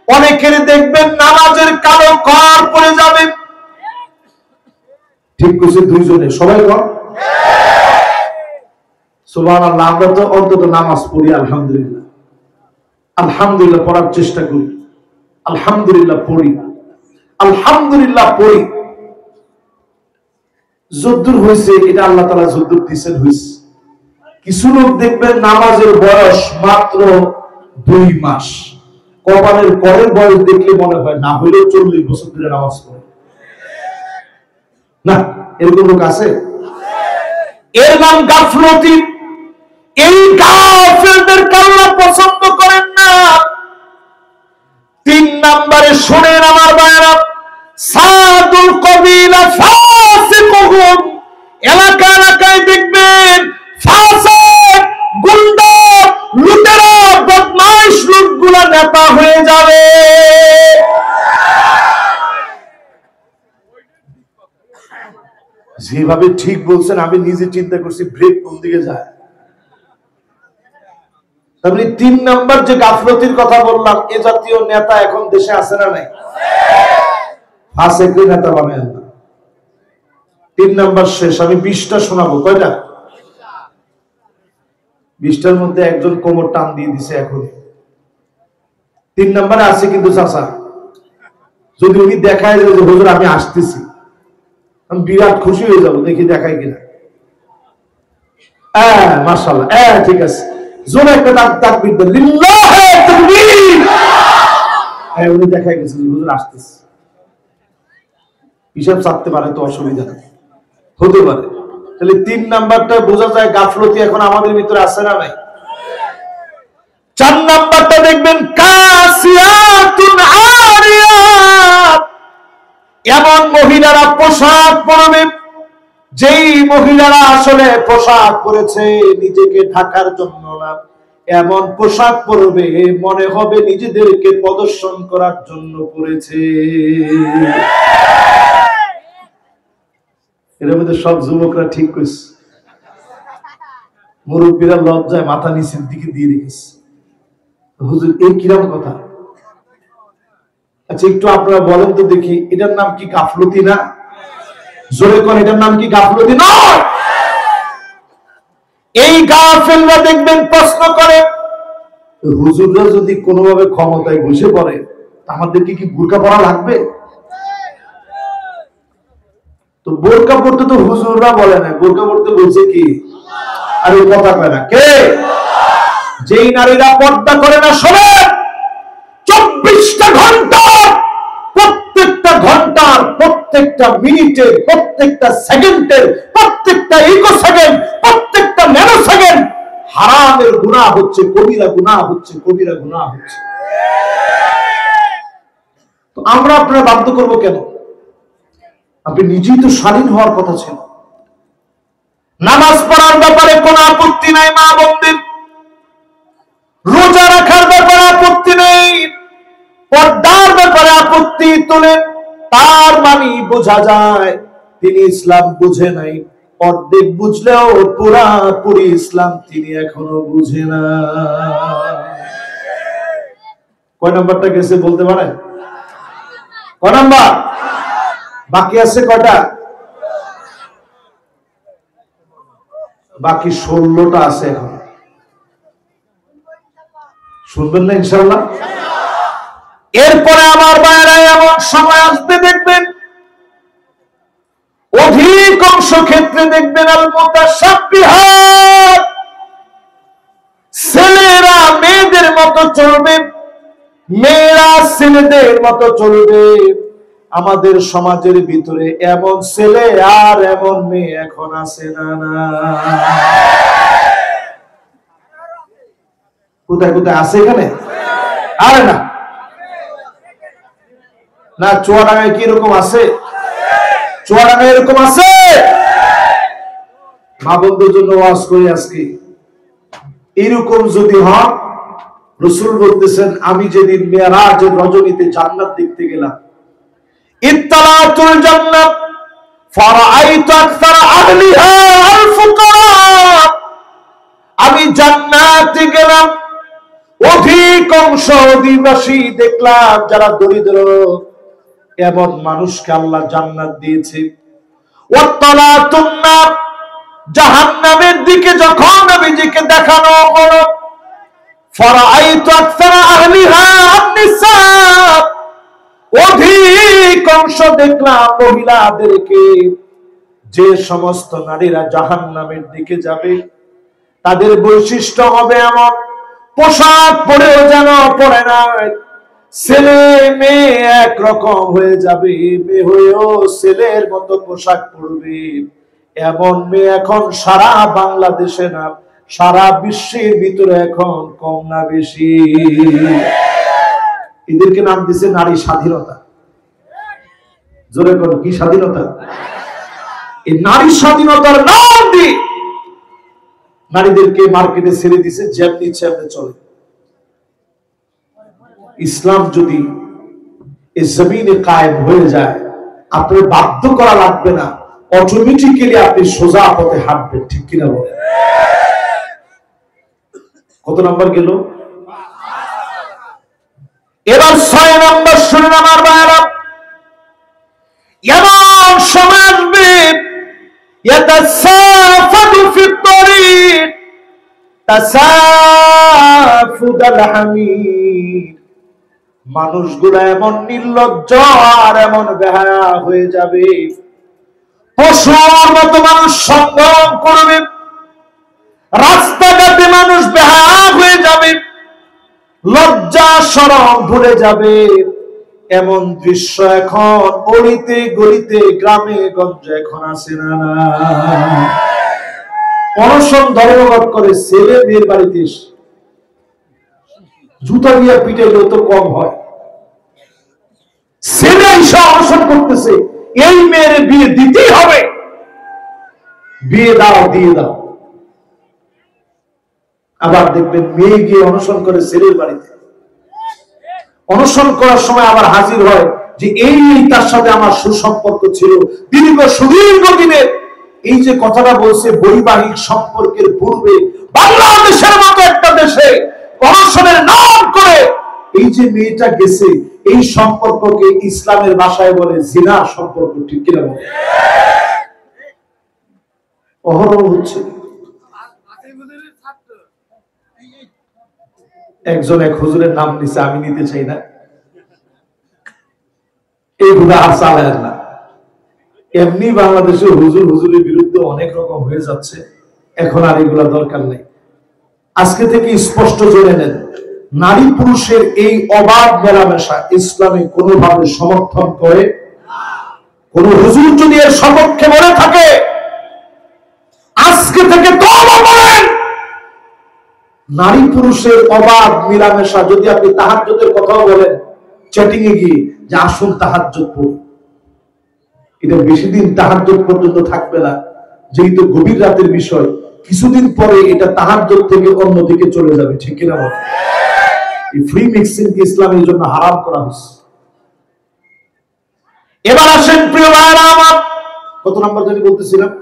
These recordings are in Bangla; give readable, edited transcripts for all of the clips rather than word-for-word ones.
অনেকের দেখবেন নামাজের কালো কর পড়ে যাবে। ঠিক কইছে দুইজনে, সবাই কর সুবহানাল্লাহ। আমরা তো অন্তত নামাজ পড়ি, আলহামদুলিল্লাহ, আলহামদুলিল্লাহ পড়ার চেষ্টা করি, আলহামদুলিল্লাহ পড়ি, আলহামদুলিল্লাহ পড়ি। যদ্দুর হয়েছে এটা আল্লাহ তাআলা যদ্দুর দিয়েছেন হয়েছে। কিছু লোক দেখবেন নামাজের বয়স মাত্র 2 মাস, কপালের করের বয়স দেখলে মনে হয় না হলেও 40 বছর ধরে নামাজ পড়ে। না, এরকম লোক আছে? এর নাম গাফলতি। এই গাফেলদেরকে আল্লাহ পছন্দ করেন না। 3 নম্বরে শুনেন আমার ভাইরা, সাদুল কবিলা ফাসিকুহুম, এলাকা এলাকায় দেখবেন ফাসিক, গুন্ডা, লুটেরা, বদমাইশ লোকগুলা নেতা হয়ে যাবে। যেভাবে ঠিক বলছেন আমি নিজে চিন্তা করছি ব্রেক কোন দিকে যায়। তাহলে 3 নাম্বার যে গাফলতির কথা বললাম, এ জাতীয় নেতা এখন দেশে আছে না নাই? ফাসিকের নেতা বানায় না। 3 নাম্বার শেষ। আমি 20টা শোনাবো। কয়টা? 20টার মধ্যে একজন কোমর টান দিয়ে দিছে এখন। 3 নাম্বারে আছে কিন্তু চাচা, যদি উনি দেখায় যে হুজুর আমি আসতেছি, আমি বিরাট খুশি হয়ে যাবো, দেখি দেখায় কিনা। মাশাআল্লাহ, ঠিক আছে, জোরে একটা তাকবীর দেন, লিল্লাহি তাকবীর। উনি দেখায় গেছে হুজুর আসতেছে। হিসাব চাপতে পারে তো, অসুবিধা নেই, হতে পারে। তাহলে 3 নাম্বারটা বোঝা যায় গাফলতি এখন আমাদের ভিতরে আছে না নাই? 4 নাম্বারটা দেখবেন কাসিয়াতুন আরিয়াত, এমন মহিলারা পোশাক পরবে, যেই মহিলারা আসলে পোশাক পরেছে নিজেকে ঢাকার জন্য না, এমন পোশাক পরবে মনে হবে নিজেদেরকে প্রদর্শন করার জন্য পরেছে। এর মধ্যে সব যুবকরা ঠিক কইছে, মুরব্বীরা লজ্জায় মাথা নিচের দিকে দিয়ে রেখেছে। হুজুর এই কিরকম কথা? আচ্ছা একটু আপনারা বলেন তো দেখি, এটার নাম কি গাফলতি না? জোরে কোন, এটার নাম কি গাফলতি না? এই গাফেলরা দেখবেন প্রশ্ন করে, হুজুররা যদি কোনোভাবে ক্ষমতায় বসে পড়ে আমাদেরকে কি বোরকা পরা লাগবে? তো বোরকা পড়তে তো হুজুররা বলে না, বোরকা পড়তে বলছে কি? আর এই কথা কয় না কে? যেই নারীরা পর্দা করে না, শোনেন, 24টা ঘন্টা, প্রত্যেকটা ঘন্টার, প্রত্যেকটা মিনিটের, প্রত্যেকটা সেকেন্ডের, প্রত্যেকটা ইকো সেকেন্ড, প্রত্যেকটা ন্যানো সেকেন্ড হারামের গুনাহ হচ্ছে, কবিরা গুনাহ হচ্ছে, কবিরা গুনাহ হচ্ছে। তো আমরা আপনারা বাধ্য করব কেন? আপনি নিজেই তো স্বাধীন হওয়ার কথা ছিল। নামাজ পড়ার ব্যাপারে কোনো আপত্তি নাই মা বোনদের, রোজা রাখার ব্যাপারে আপত্তি নেই, পর্দার ব্যাপারে আপত্তি তোলেন, তার মানে বোঝা যায় তিনি ইসলাম বুঝে নাই। অর্ধেক বুঝলেও পুরাপুরি ইসলাম তিনি এখনো বুঝে না। কয় নাম্বারটা গেছে বলতে পারেন? কয় নাম্বার বাকি আছে? কয়টা বাকি? 16টা আছে এখন। শুনবেন না ইনশাআল্লাহ? এরপরে আমার ভাইরা এমন সময় আসবে দেখবেন, অধিকাংশ ক্ষেত্রে দেখবেন আল মুতাশাব্বিহাত, ছেলেরা মেয়েদের মতো চলবে, মেয়েরা ছেলেদের মতো চলবে। আমাদের সমাজের ভিতরে এমন ছেলে আর এমন মেয়ে এখন আছে না? না, কোথায় কোথায় আছে এখানে? আরে না না, চুয়াডাঙ্গায় কি এরকম আছে? চুয়াডাঙ্গায় এরকম আছে? মা বন্ধুর জন্য ওয়াজ করি আজকে, এরকম যদি হয়, রাসূল বলতেছেন আমি যেদিন মিরাজের রজনীতে জান্নাত দেখতে গেলাম, ইত্তালাতুল জান্নাত ফারাআইতু আকসার আহলিহা আল ফুকারা, আমি জান্নাতে গেলাম, অধিকাংশ অংশ অধিবাসী দেখলাম যারা দরিদ্র, এমন মানুষকে আল্লাহ জান্নাত দিয়েছে। ওয়াত্তালাতুন নার, জাহান্নামের দিকে যখন নবীজিকে দেখানো হলো, ফারাআইতু আকসারা আহলিহা আন-নিসা, অধিক অংশ দেখলাম মহিলাদেরকে। যে সমস্ত নারীরা জাহান্নামের দিকে যাবে তাদের বৈশিষ্ট্য হবে এমন, পোশাক পরেও যেন পরে না, ছেলে মেয়ে একরকম হয়ে যাবে, মেয়ে হয়েও ছেলের মতো পোশাক পরবে। এমন মেয়ে এখন সারা বাংলাদেশে না, সারা বিশ্বের ভিতরে এখন কম না বেশি। এদেরকে নাম দিছে নারী স্বাধীনতা। জোরে করো, কি স্বাধীনতা? এই নারী স্বাধীনতার নাম দিয়ে নারীদেরকে মার্কেটে ছেড়ে দিছে, যেমনি ইচ্ছে এমনি চলে। ইসলাম যদি এই জমিনে কায়েম হয়ে যায়, আপনার বাধ্য করা লাগবে না, অটোমেটিক্যালি আপনি সোজা পথে হাঁটবেন। ঠিক কিনা বলে? কত নাম্বার গেল? এবার 6 নাম্বার শুনুন আমার ভাইরা। এমন সময় আসবে ইয়াতাসাফাদু ফিত তরিক তাসাফুদাল হামির, মানুষগুলো এমন নির্লজ্জ আর এমন বেহায়া হয়ে যাবে, পশুর মতো মানুষ সংগ্রাম করবে, রাস্তাঘাটে মানুষ বেহায়া হয়ে যাবে, লজ্জা শরম ভুলে যাবে। এমন দৃশ্য এখন অলিতে গলিতে গ্রামে গঞ্জে এখন আসে না। অনশন ধর্মঘট করে ছেলে মেয়ের বাড়িতে জুতা দিয়ে পিটাইলে তো কম হয়, ছেলে এসে অনশন করতেছে, এই মেয়ের বিয়ে দিতেই হবে, বিয়ে দাও, দিয়ে দাও। আবার দেখবেন মেয়ে গিয়ে অনশন করে ছেলের বাড়িতে, অনশন করার সময় আবার হাজির হয় যে এই তার সাথে আমার সুসম্পর্ক ছিল সুদীর্ঘ দিনের। এই যে কথাটা বলছে বৈবাহিক সম্পর্কের পূর্বে বাংলাদেশের মতো একটা দেশে অনশনের নাম করে এই যে মেয়েটা গেছে, এই সম্পর্ককে ইসলামের ভাষায় বলে জিনা সম্পর্ক। ঠিক কিনা বলে? অহরহ হচ্ছে। একজন এক হুজুরের নাম নিছে, আমি নিতে চাই না, এইগুলা আর চালায় না। এমনি বাংলাদেশে হুজুরের বিরুদ্ধে অনেক রকম হয়ে যাচ্ছে, এখন আর এগুলা দরকার নেই। আজকে থেকে স্পষ্ট জেনে নেন, নারী পুরুষের এই অবাধ মেলামেশা ইসলামে কোনোভাবে সমর্থন করে। কোন হুজুর যদি এর সপক্ষে বলে থাকে, আজকে থেকে তওবা করেন। নারী পুরুষের অবাধ মেলামেশা যদি আপনি তাহাজ্জুদের কথাও বলেন চ্যাটিং এ গিয়ে যে আসুন তাহাজ্জুদ পড়ি, এটা বেশি দিন তাহাজ্জুদ পর্যন্ত থাকবে না, যেহেতু গভীর রাতের বিষয়, কিছুদিন পরে এটা তাহাজ্জুদ থেকে অন্যদিকে চলে যাবে। ঠিক কিনা বলেন? এই ফ্রি মিক্সিং কে ইসলামের জন্য হারাম করা হয়েছে। এবার আসেন প্রিয় ভাইরা আমার, কত নাম্বার জানি বলতেছিলাম?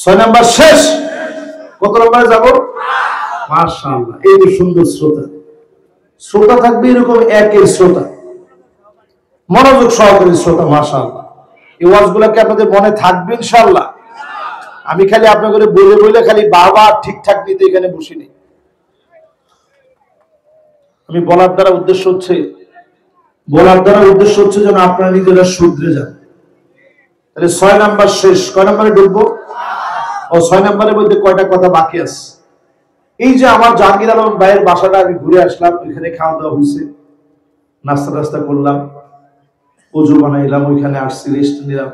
6 নাম্বার শেষ। কত নাম্বারে যাব? মাশাআল্লাহ, এই যে সুন্দর শ্রোতা, শ্রোতা থাকবে এরকম একের শ্রোতা, মনোযোগ সহকারী শ্রোতা। মাশাআল্লাহ, এই ওয়াজগুলোকে আপনাদের মনে থাকবে ইনশাআল্লাহ। আমি খালি আপনাদের বলে বলে খালি বাবা ঠিকঠাক নিতে এখানে বসিনি। আমি বলার দ্বারা উদ্দেশ্য হচ্ছে যেন আপনারা নিজেরা শুধরে যান। তাহলে 6 নাম্বার শেষ। কয় নাম্বারে ঢুকবো? ও 6 নাম্বারের মধ্যে কয়টা কথা বাকি আছে। এই যে আমার জাহাঙ্গীর আলম ভাইয়ের বাসাটা আমি ঘুরে আসলাম, ওইখানে খাওয়া দাওয়া হয়েছে, নাস্তা করলাম, ওযু বানাইলাম, ওইখানে আসছি, রেস্ট নিলাম।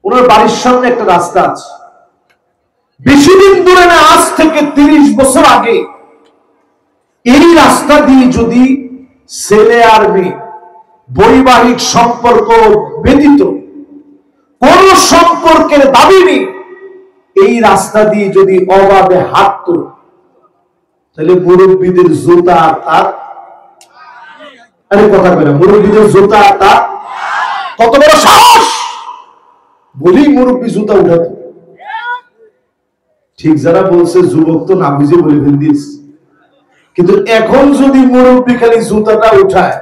ওনার বাড়ির সামনে একটা রাস্তা আছে, বেশি দিন দূরে না, আজ থেকে 30 বছর আগে এই রাস্তা দিয়ে যদি ছেলে আর মেয়ে বৈবাহিক সম্পর্ক ব্যতীত কোন সম্পর্কের দাবি নেই, এই রাস্তা দিয়ে যদি অবাধে হাঁটতো, তাহলে মুরব্বীদের জুতা তার, আরে কথা বলে, মুরব্বীদের জুতা তার কত বড় সাহস, বলি মুরব্বী জুতা উঠাতো। ঠিক যারা বলছে যুবক তো না বুঝে বলে ফেল দিস, কিন্তু এখন যদি মুরব্বী খালি জুতাটা উঠায়,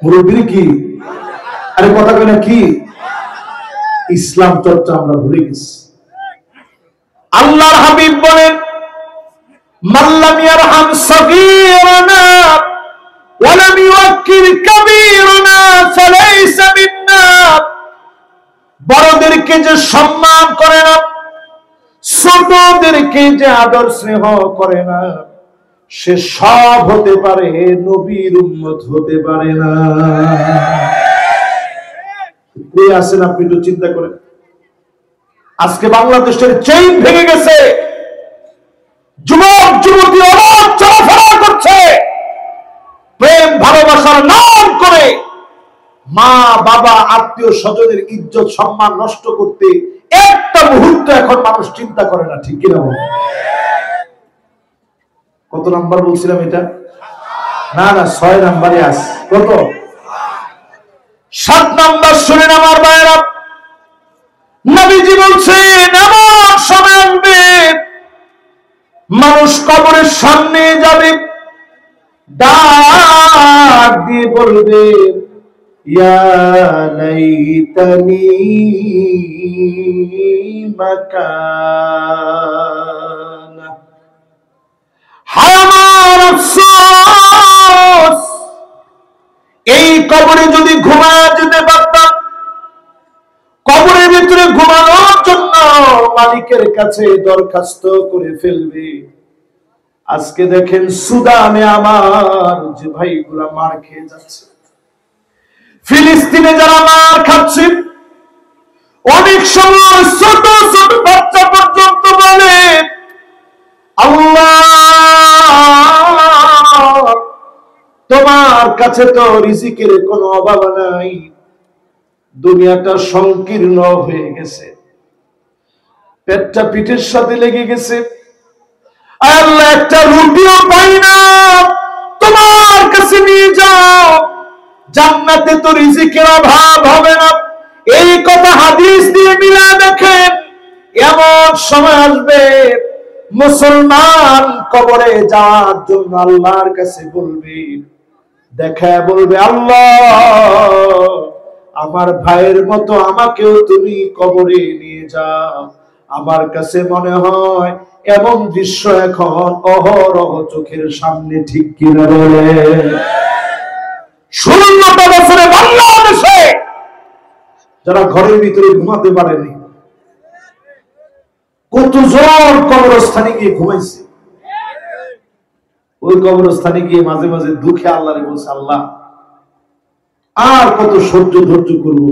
মুরব্বীর কি আরে কথা কয় না কি, ইসলাম চর্চা আমরা ভুলে গেছি। আল্লাহর হাবিব বলেন, মাল্লাম ইয়ারহাম সাগীরানা ওয়া লাম ইউক্কির কাবীরানা ফালাইসা মিন্না। বড়দেরকে যে সম্মান করে না, ছোটদেরকে যে আদর স্নেহ করে না, সে সব হতে পারে, নবীর উম্মত হতে পারে না। কে আছেন আপনি একটু চিন্তা করেন। আজকে বাংলাদেশের চেইন ভেঙে গেছে, যুবক যুবতী অবাধ চলাফেরা করছে, প্রেম ভালোবাসার নাম করে মা বাবা আত্মীয় স্বজনের ইজ্জত সম্মান নষ্ট করতে একটা মুহূর্ত এখন মানুষ চিন্তা করে না, ঠিক কিনা বল? কত নাম্বার বলছিলাম এটা? না না 6 নাম্বারে আস। কত? 7 নাম্বার শুনেন আমার ভাইরা। নবীজি বলছেন, এমন সময় আসবে মানুষ কবরের সামনে যাবে, ডাক দিয়ে বলবে, ইয়া লাইতানি মাকানা, হায় আমার আফসোস, এই কবরে যদি ঘুমায় যেতে পারতাম। কবরের ভিতরে ঘুমানোর জন্য মালিকের কাছে দরখাস্ত করে ফেলবে। আজকে দেখেন সুদানে আমার যে ভাইগুলা মার খেয়ে যাচ্ছে, ফিলিস্তিনে যারা মার খাচ্ছে, অনেক সময় ছোট ছোট বাচ্চা পর্যন্ত বলে, আল্লাহ তোমার কাছে তো রিজিকের কোনো অভাব নাই, দুনিয়াটা সংকীর্ণ হয়ে গেছে, পেটটা পিঠের সাথে লেগে গেছে, আল্লাহ একটা রুটিও পাই না, তোমার কাছে নিয়ে যাও, জান্নাতে তো রিজিকের অভাব হবে না। এই কথা হাদিস দিয়ে মিলা দেখেন, এমন সময় আসবে মুসলমান কবরে যাওয়ার জন্য আল্লাহর কাছে বলবে, দেখা বলবে, আল্লাহ আমার ভাইয়ের মতো আমাকেও তুমি কবরে নিয়ে যাও। আমার কাছে মনে হয় এমন দৃশ্য এখন অহরহ চোখের সামনে, ঠিক কিনা বলে? 16টা বছরে বাংলাদেশে যারা ঘরের ভিতরে ঘুমাতে পারেনি, কতজন কবরস্থানে গিয়ে ঘুমাইছে, ওই কবরস্থানে গিয়ে মাঝে মাঝে দুঃখে আল্লাহরে বলছে, আল্লাহ আর কত সহ্য ধৈর্য করব,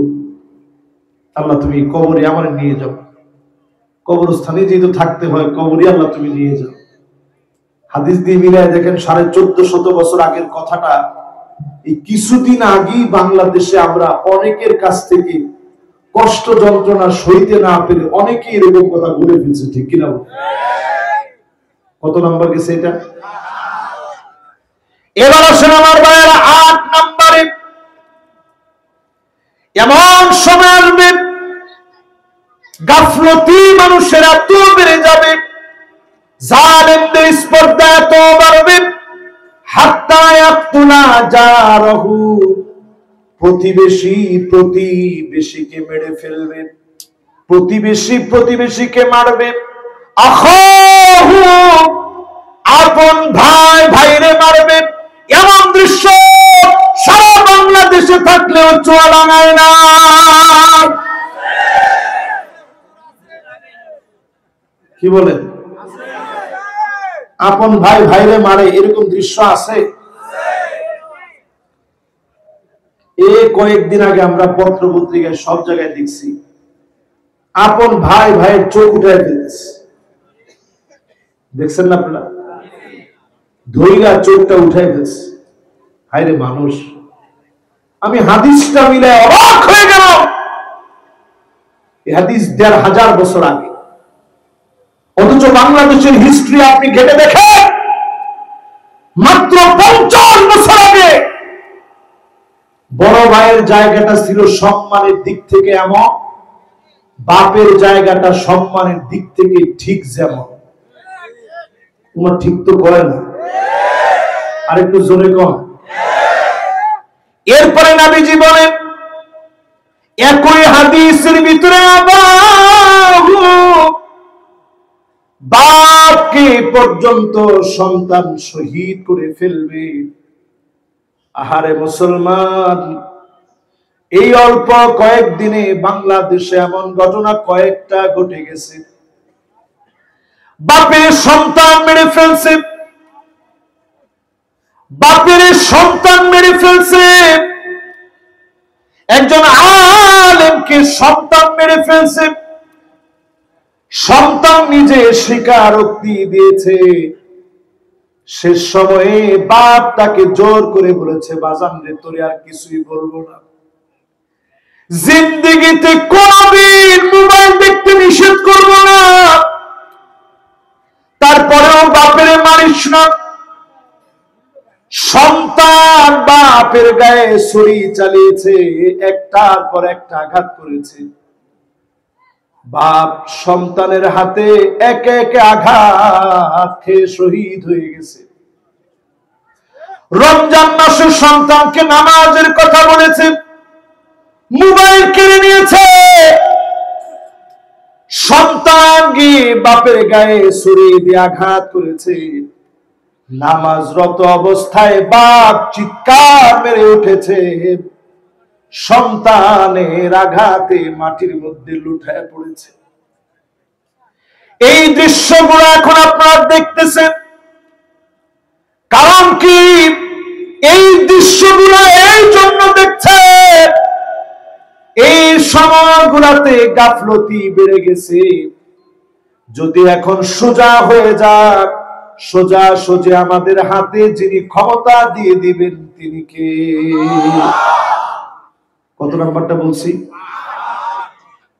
আল্লাহ তুমি কবরে আমার নিয়ে যাও, কবরস্থানে যেহেতু থাকতে হয়, কবরে আল্লাহ তুমি নিয়ে যাও। হাদিস দিয়ে মিলায় দেখেন 1450 বছর আগের কথাটা এই কিছুদিন আগেই বাংলাদেশে আমরা অনেকের কাছ থেকে কষ্ট যন্ত্রণা সইতে না পেরে অনেকে এরকম কথা বলে ফেলছে, ঠিক কিনা? কত নাম্বার গেছে এটা? এবার আসেন আমার ভাইয়েরা 8 নম্বরে। এমন সময় আসবে গাফলতি মানুষের এত বেড়ে যাবে, জালেমদের স্পর্ধা এত বাড়বে, হাত্তা ইয়াকতুলা জারহু, প্রতিবেশী প্রতিবেশীকে মেরে ফেলবে, প্রতিবেশী প্রতিবেশীকে মারবে, আখাহু, আপন ভাই ভাইরে মারবে। এমন দৃশ্য সারা বাংলাদেশে থাকলেও চুয়াডাঙ্গায় না। কি বলেন? আপন ভাই ভাইরে মারে, এরকম দৃশ্য আছে? এই কয়েকদিন আগে আমরা পত্র পত্রিকায় সব জায়গায় দেখছি, আপন ভাই ভাইয়ের চোখ উঠায় ফেলতেছে, দেখছেন না আপনারা? ধৈরা চোখটা উঠাই ফেলছে। হায়রে মানুষ, আমি হাদিসটা মিলে অবাক হয়ে গেল। এই হাদিস 1500 বছর আগে, অথচ বাংলাদেশের হিস্ট্রি আপনি ঘেটে দেখেন, মাত্র 50 বছর আগে বড় ভাইয়ের জায়গাটা ছিল সম্মানের দিক থেকে এমন বাপের জায়গাটা সম্মানের দিক থেকে ঠিক যেমন, তোমার ঠিক তো করে না, আরেকটু জোরে কম। এরপরে নবীজি বলেন একই হাদিসের ভিতরে বাপকে পর্যন্ত সন্তান শহীদ করে ফেলবে। আহারে মুসলমান, এই অল্প কয়েকদিনে বাংলাদেশে এমন ঘটনা কয়েকটা ঘটে গেছে। বাপের সন্তান মেরে ফেলছে, বাপের সন্তান মেরে ফেলছে, একজন আলেমকে সন্তান মেরে ফেলছে। সন্তান নিজে স্বীকারোক্তি দিয়েছে। শেষ সময়ে বাপ তাকে জোর করে বলেছে, বাজান রে তোরে আর কিছুই বলবো না, জিন্দেগিতে কোনদিন মোবাইল দেখতে নিষেধ করবো না, তারপরেও বাপের মারিস না। সন্তান বাপের গায়ে ছুরি চালিয়েছে, একটার পর একটা আঘাত করেছে। বাপ সন্তানের হাতে একে একে আঘাত খেয়ে শহীদ হয়ে গেছে। রমজান মাসে সন্তানকে নামাজের কথা বলেছে, মোবাইল কিনে নিয়েছে। সন্তান গিয়ে বাপের গায়ে ছুরি দিয়ে আঘাত করেছে। নামাজরত অবস্থায় বাপ চিৎকার মেরে উঠেছে, সন্তানের আঘাতে মাটির মধ্যে লুটায় পড়েছে। এই দৃশ্যগুলো এখন আপনারা দেখতেছেন, কারণ কি এই দৃশ্যগুলো এই জন্য দেখছে, এই সময়গুলোতে গাফলতি বেড়ে গেছে। যদি এখন সোজা হয়ে যাক, সোজা সোজা আমাদের হাতে যিনি ক্ষমতা দিয়ে দিবেন তিনি কে? কত নাম্বারটা বলছি?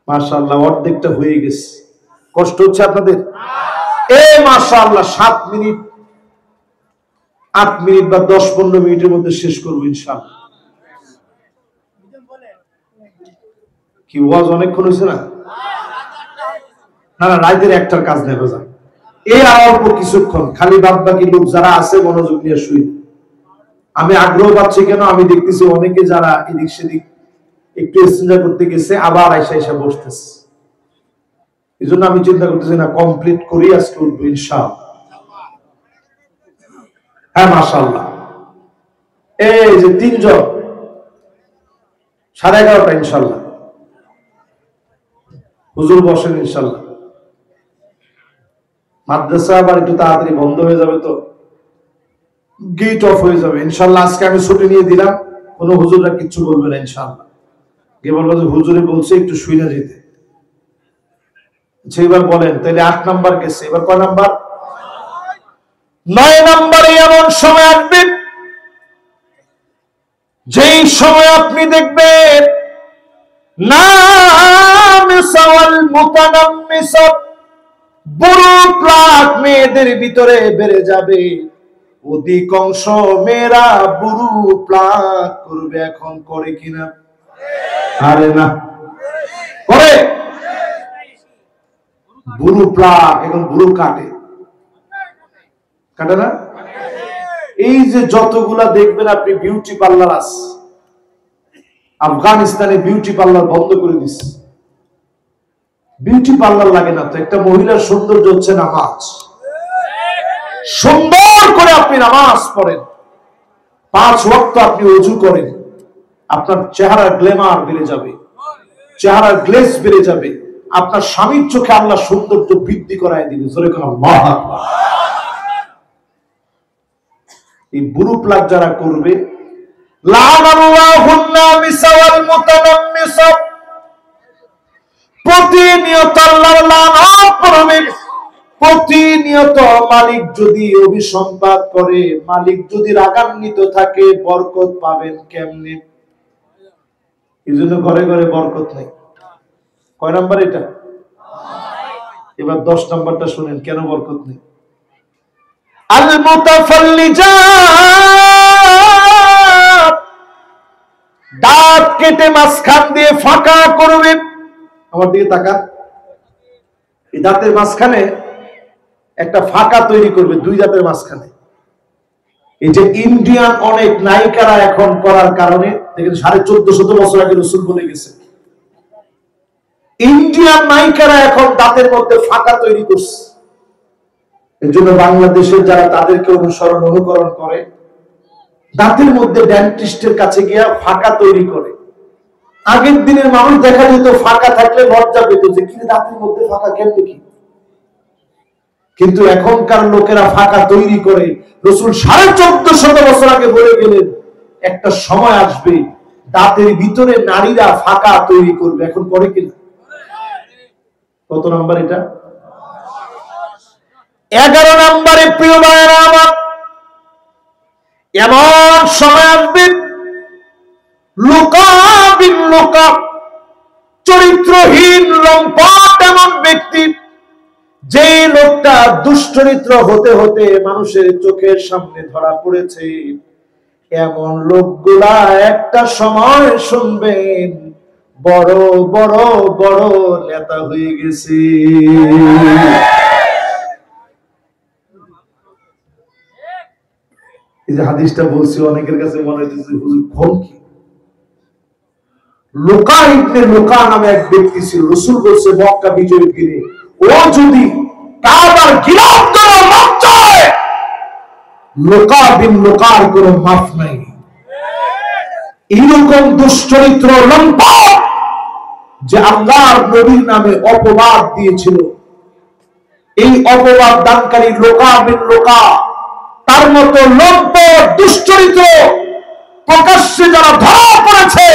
মাশাআল্লাহ, অর্ধেকটা হয়ে গেছে। কষ্ট হচ্ছে আপনাদের? মাশাআল্লাহ, 7 মিনিট 8 মিনিট বা 10-15 মিনিটের মধ্যে শেষ করবো ইনশাআল্লাহ। কি ওয়াজ অনেকক্ষণ হয়েছে না? না না, রাতের একটার কাজ নেই বাজার। এই অল্প কিছুক্ষণ খালি বাদ বাকি লোক যারা আছে মনোযোগ নিয়ে শুই। আমি আগ্রহ পাচ্ছি কেন, আমি দেখতেছি অনেকে যারা এদিক সেদিক একটু ইস্তেঞ্জা করতে গেছে আবার আইসা আইসা বসতেছে। এই জন্য আমি চিন্তা করতেছি না, কমপ্লিট করি আজকে উঠবো ইনশাআল্লাহ। হ্যাঁ মাশাআল্লাহ, এই যে 3 জন 11:30 ইনশাআল্লাহ। হুজুর বসেন ইনশাআল্লাহ। মাদ্রাসা আবার একটু তাড়াতাড়ি বন্ধ হয়ে যাবে, তো গেট অফ হয়ে যাবে ইনশাআল্লাহ। আজকে আমি ছুটি নিয়ে দিলাম, কোনো হুজুররা কিচ্ছু বলবে না ইনশাআল্লাহ। কে বলবো যে হুজুরে বলছে একটু শুইনা যেতে। এবার বলেন তাহলে 8 নাম্বার গেছে, এবার কয় নাম্বার? 9 নাম্বারে এমন সময় আসবে যেই সময় আপনি দেখবেন বুড়ো প্লাক মেয়েদের ভিতরে বেড়ে যাবে। অধিকাংশ মেয়েরা বুড়ো প্লাক করবে। এখন করে কিনা? আরে না, করে। বুড়ো প্লাক এখন বুড়ো কাটে না? এই যে যতগুলা দেখবেন আপনি বিউটি পার্লার আছে, আফগানিস্তানে বিউটি পার্লার বন্ধ করে দিচ্ছে। বিউটি পার্লার লাগে না তো, একটা মহিলার সৌন্দর্য হচ্ছে নামাজ। সুন্দর করে আপনি নামাজ পড়েন, 5 ওয়াক্ত আপনি ওযু করেন, আপনার চেহারার গ্ল্যামার বেড়ে যাবে, চেহারার গ্লেজ বেড়ে যাবে। আপনার স্বামীর চোখে আল্লাহ সৌন্দর্য বৃদ্ধি করায় দিবে। জোরে কোন আল্লাহু আকবার। এই বুড়ো প্লাগ যারা করবে, প্রতিনিয়ত আল্লাহর লানত পড়বে। প্রতিনিয়ত মালিক যদি অভিসম্পাত করে, মালিক যদি রাগান্বিত থাকে, বরকত পাবেন কেমনে? এই জন্য ঘরে ঘরে বরকত নেই। কয় নাম্বার এটা? এবার 10 নাম্বারটা শুনেন, কেন বরকত নেই। আল মুতাফাল্লিজাত, দাঁত কেটে মাঝখান দিয়ে ফাঁকা করবে। আমার দিকে তাকান। এই দাঁতের মাঝখানে একটা ফাঁকা তৈরি করবে, দুই দাঁতের মাঝখানে। এই যে ইন্ডিয়ান অনেক নায়িকারা এখন করার কারণে দেখেন 1450 বছর আগে রাসূল বলে গেছে, ইন্ডিয়ান নায়িকারা এখন দাঁতের মধ্যে ফাঁকা তৈরি করছে। এর জন্য বাংলাদেশের যারা তাদেরকে অনুকরণ করে, দাঁতের মধ্যে ডেন্টিস্টের কাছে গিয়া ফাঁকা তৈরি করে। আগের দিনের মানুষ দেখা যেত ফাঁকা থাকলে লজ্জা পেত যে কি দাঁতের মধ্যে ফাঁকা কেমনে কি, কিন্তু এখনকার লোকেরা ফাঁকা তৈরি করে। রাসূল 1450 বছর আগে বলে গেলেন একটা সময় আসবে দাঁতের ভিতরে নারীরা ফাঁকা তৈরি করবে। এখন করে কিনা? কত নাম্বার এটা? 11 নম্বরে প্রিয় ভাইরা আমার, এমন সময় আসবে লোকাবিন লোকা, চরিত্রহীন লম্পট এমন ব্যক্তি, যে লোকটা দুশ্চরিত্র হতে হতে মানুষের চোখের সামনে ধরা পড়েছে, এমন লোকগুলা একটা সময় শুনবেন বড় বড় বড় নেতা হয়ে গেছে। এই যে হাদিসটা বলছি, অনেকের কাছে মনে হইতেছে হুজুর কোন কি? লোকা ইবনে লোকা নামে এক ব্যক্তি ছিল, রাসূল বলছে মক্কা বিজয়ের দিনে ও যদি কাবার গিলাফ করে মাফ চায়, লোকা বিন লোকার কোনো মাফ নাই। এইরকম দুশ্চরিত্র লম্পট যে আল্লাহর নবীর নামে অপবাদ দিয়েছিল, এই অপবাদ দানকারী লোকা বিন লোকা, তার মতো লম্পট দুশ্চরিত্র প্রকাশ্যে যারা ধরা পড়েছে,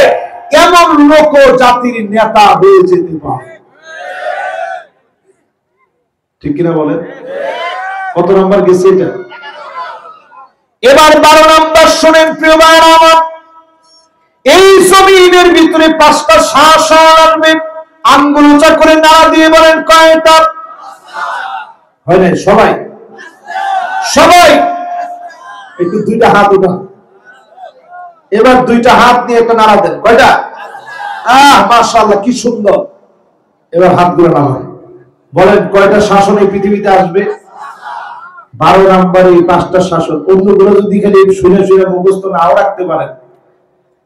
এমন লোক জাতির নেতা হয়ে যেতে পারে। ঠিক কিনা বলেন? কত নাম্বার গেছে এটা? এবার 12 নাম্বার শুনেন প্রিয় ভাইরা আমার, এই জমিনের ভিতরে 5টা শাসন আসবে। আঙ্গুল উঁচা করে নাড়া দিয়ে বলেন কয়টা? হয় না? সবাই সবাই একটু 2টা হাত উঠান। এবার 2টা হাত নিয়ে একটা নাড়া দেন। কয়টা? মাশাআল্লাহ, কি সুন্দর। এবার হাতগুলো নামান, বলেন কয়টা শাসন এই পৃথিবীতে আসবে? 12 নম্বরে 5টা শাসন। অন্যগুলো যদি খালি শুনে শুনে মুখস্থ নাও রাখতে পারেন,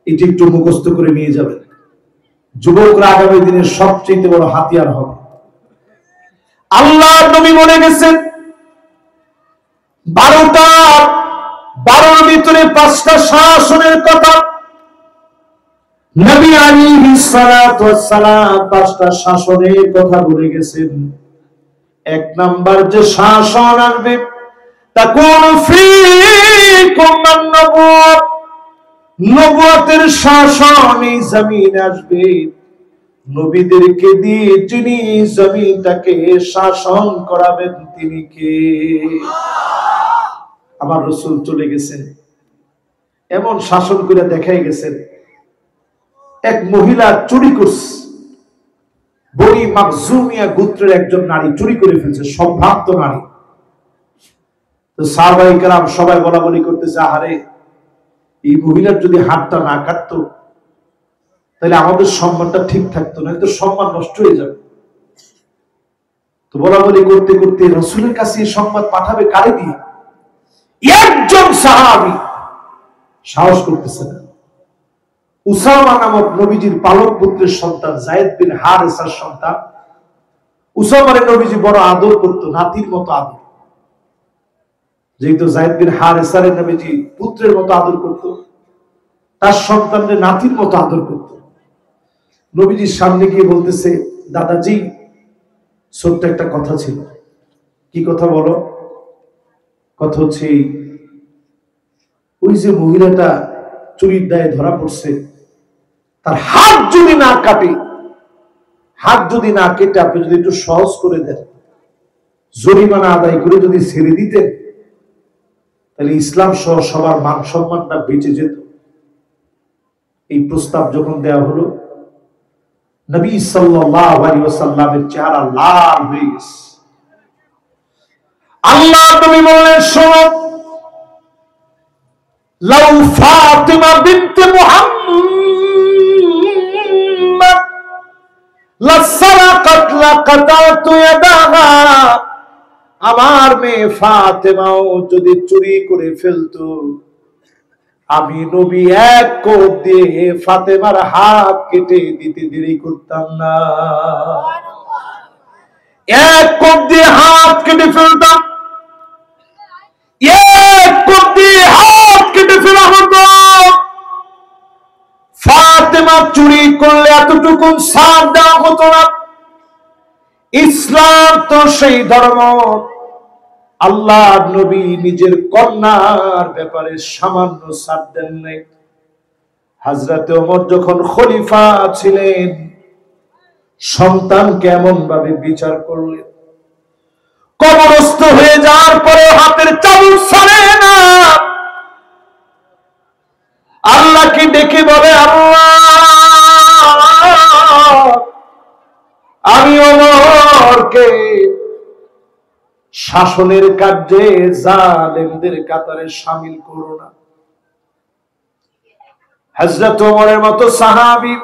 এটি একটু মুখস্থ করে নিয়ে যাবেন। যুবকরা আগামী দিনের সবচেয়ে বড় হাতিয়ার হবে। আল্লাহর নবী বলে গেছেন 12র ভিতরে 5টা শাসনের কথা। নবী আলাইহিস সালাতু ওয়াস সালাম 5টা শাসনের কথা বলে গেছেন। 1 নাম্বার যে শাসন আসবে, তাকুন ফীকুম আন-নবুওয়াত, নবুয়তের শাসন এই জমিনে আসবে। নবীদেরকে দিয়ে যিনি জমিনটাকে শাসন করাবেন তিনি কে? আমার রাসূল চলে গেছেন, এমন শাসন করে দেখাই গেছেন। এক মহিলা চুরি করছে, বনি মাখজুমিয়া গোত্রের একজন নারী চুরি করে ফেলছে, সম্ভ্রান্ত নারী। তো সাহাবায়ে কেরাম সবাই বলা বলি করতেছে, আহারে এই মহিলার যদি হাতটা না কাটতো তাহলে আমাদের সম্মানটা ঠিক থাকতো, না তো সম্মান নষ্ট হয়ে যাবে। তো বলা বলি করতে করতে রাসূলের কাছে এই সংবাদ পাঠাবে কারে দিয়ে? একজন সাহাবী সাহস করতেছে না। উসামা নামক নবীজির পালক পুত্রের সন্তান, যায়েদ বিন হারেসার সন্তান। উসামারে নবীজি বড় আদর করত, নাতির মতো আদর। যেহেতু যায়েদ বিন হারেসারে নবীজি পুত্রের মতো আদর করত, তার সন্তানদের নাতির মতো আদর করত। নবীজির সামনে গিয়ে বলতেছে, দাদাজি ছোট্ট একটা কথা ছিল। কি কথা বলো? কথা হচ্ছে ওই যে মহিলাটা চুরির দায়ে ধরা পড়ছে, তার হাত যদি না কাটে, হাত যদি না কেটে আপনি যদি একটু সহজ করে দেন, জরিমানা আদায় করে যদি ছেড়ে দিতেন, তাহলে ইসলাম সহ সবার মান সম্মানটা বেঁচে যেত। এই প্রস্তাব যখন দেওয়া হলো, নবী সাল্লাল্লাহু আলাইহি ওয়াসাল্লামের চেহারা লাল হয়ে গেছে। আল্লাহ নবী বললেন, শোনো, লাউ ফাতিমা বিনতে মুহাম্মদ লাসারাকাত লাকাতাতু ইয়াদাহা, আমার মেয়ে ফাতেমাও যদি চুরি করে ফেলতো, আমি নবী এক কোপ দিয়ে ফাতেমার হাত কেটে দিতে দেরি করতাম না। এক কোপ দিয়ে হাত কেটে ফেলতাম, এক কোপ দিয়ে হাত কেটে ফেলা হতো। ফাতেমা চুরি করলে এতটুকু ছাড় দেওয়া হতো না। ইসলাম তো সেই ধর্ম, আল্লাহ নবী নিজের কন্যার ব্যাপারে সামান্য ছাড় দেন নাই। হযরতে ওমর যখন খলিফা ছিলেন, সন্তান কেমন ভাবে বিচার করলেন, কবরস্থ হয়ে যাওয়ার পরে হাতের চাবুক ছাড়ে না। আল্লাহকে ডেকে বলে, আল্লাহ, আমি ওমরকে শাসনের কার্যে জালেমদের কাতারে শামিল করো না। হযরত ওমরের মতো সাহাবী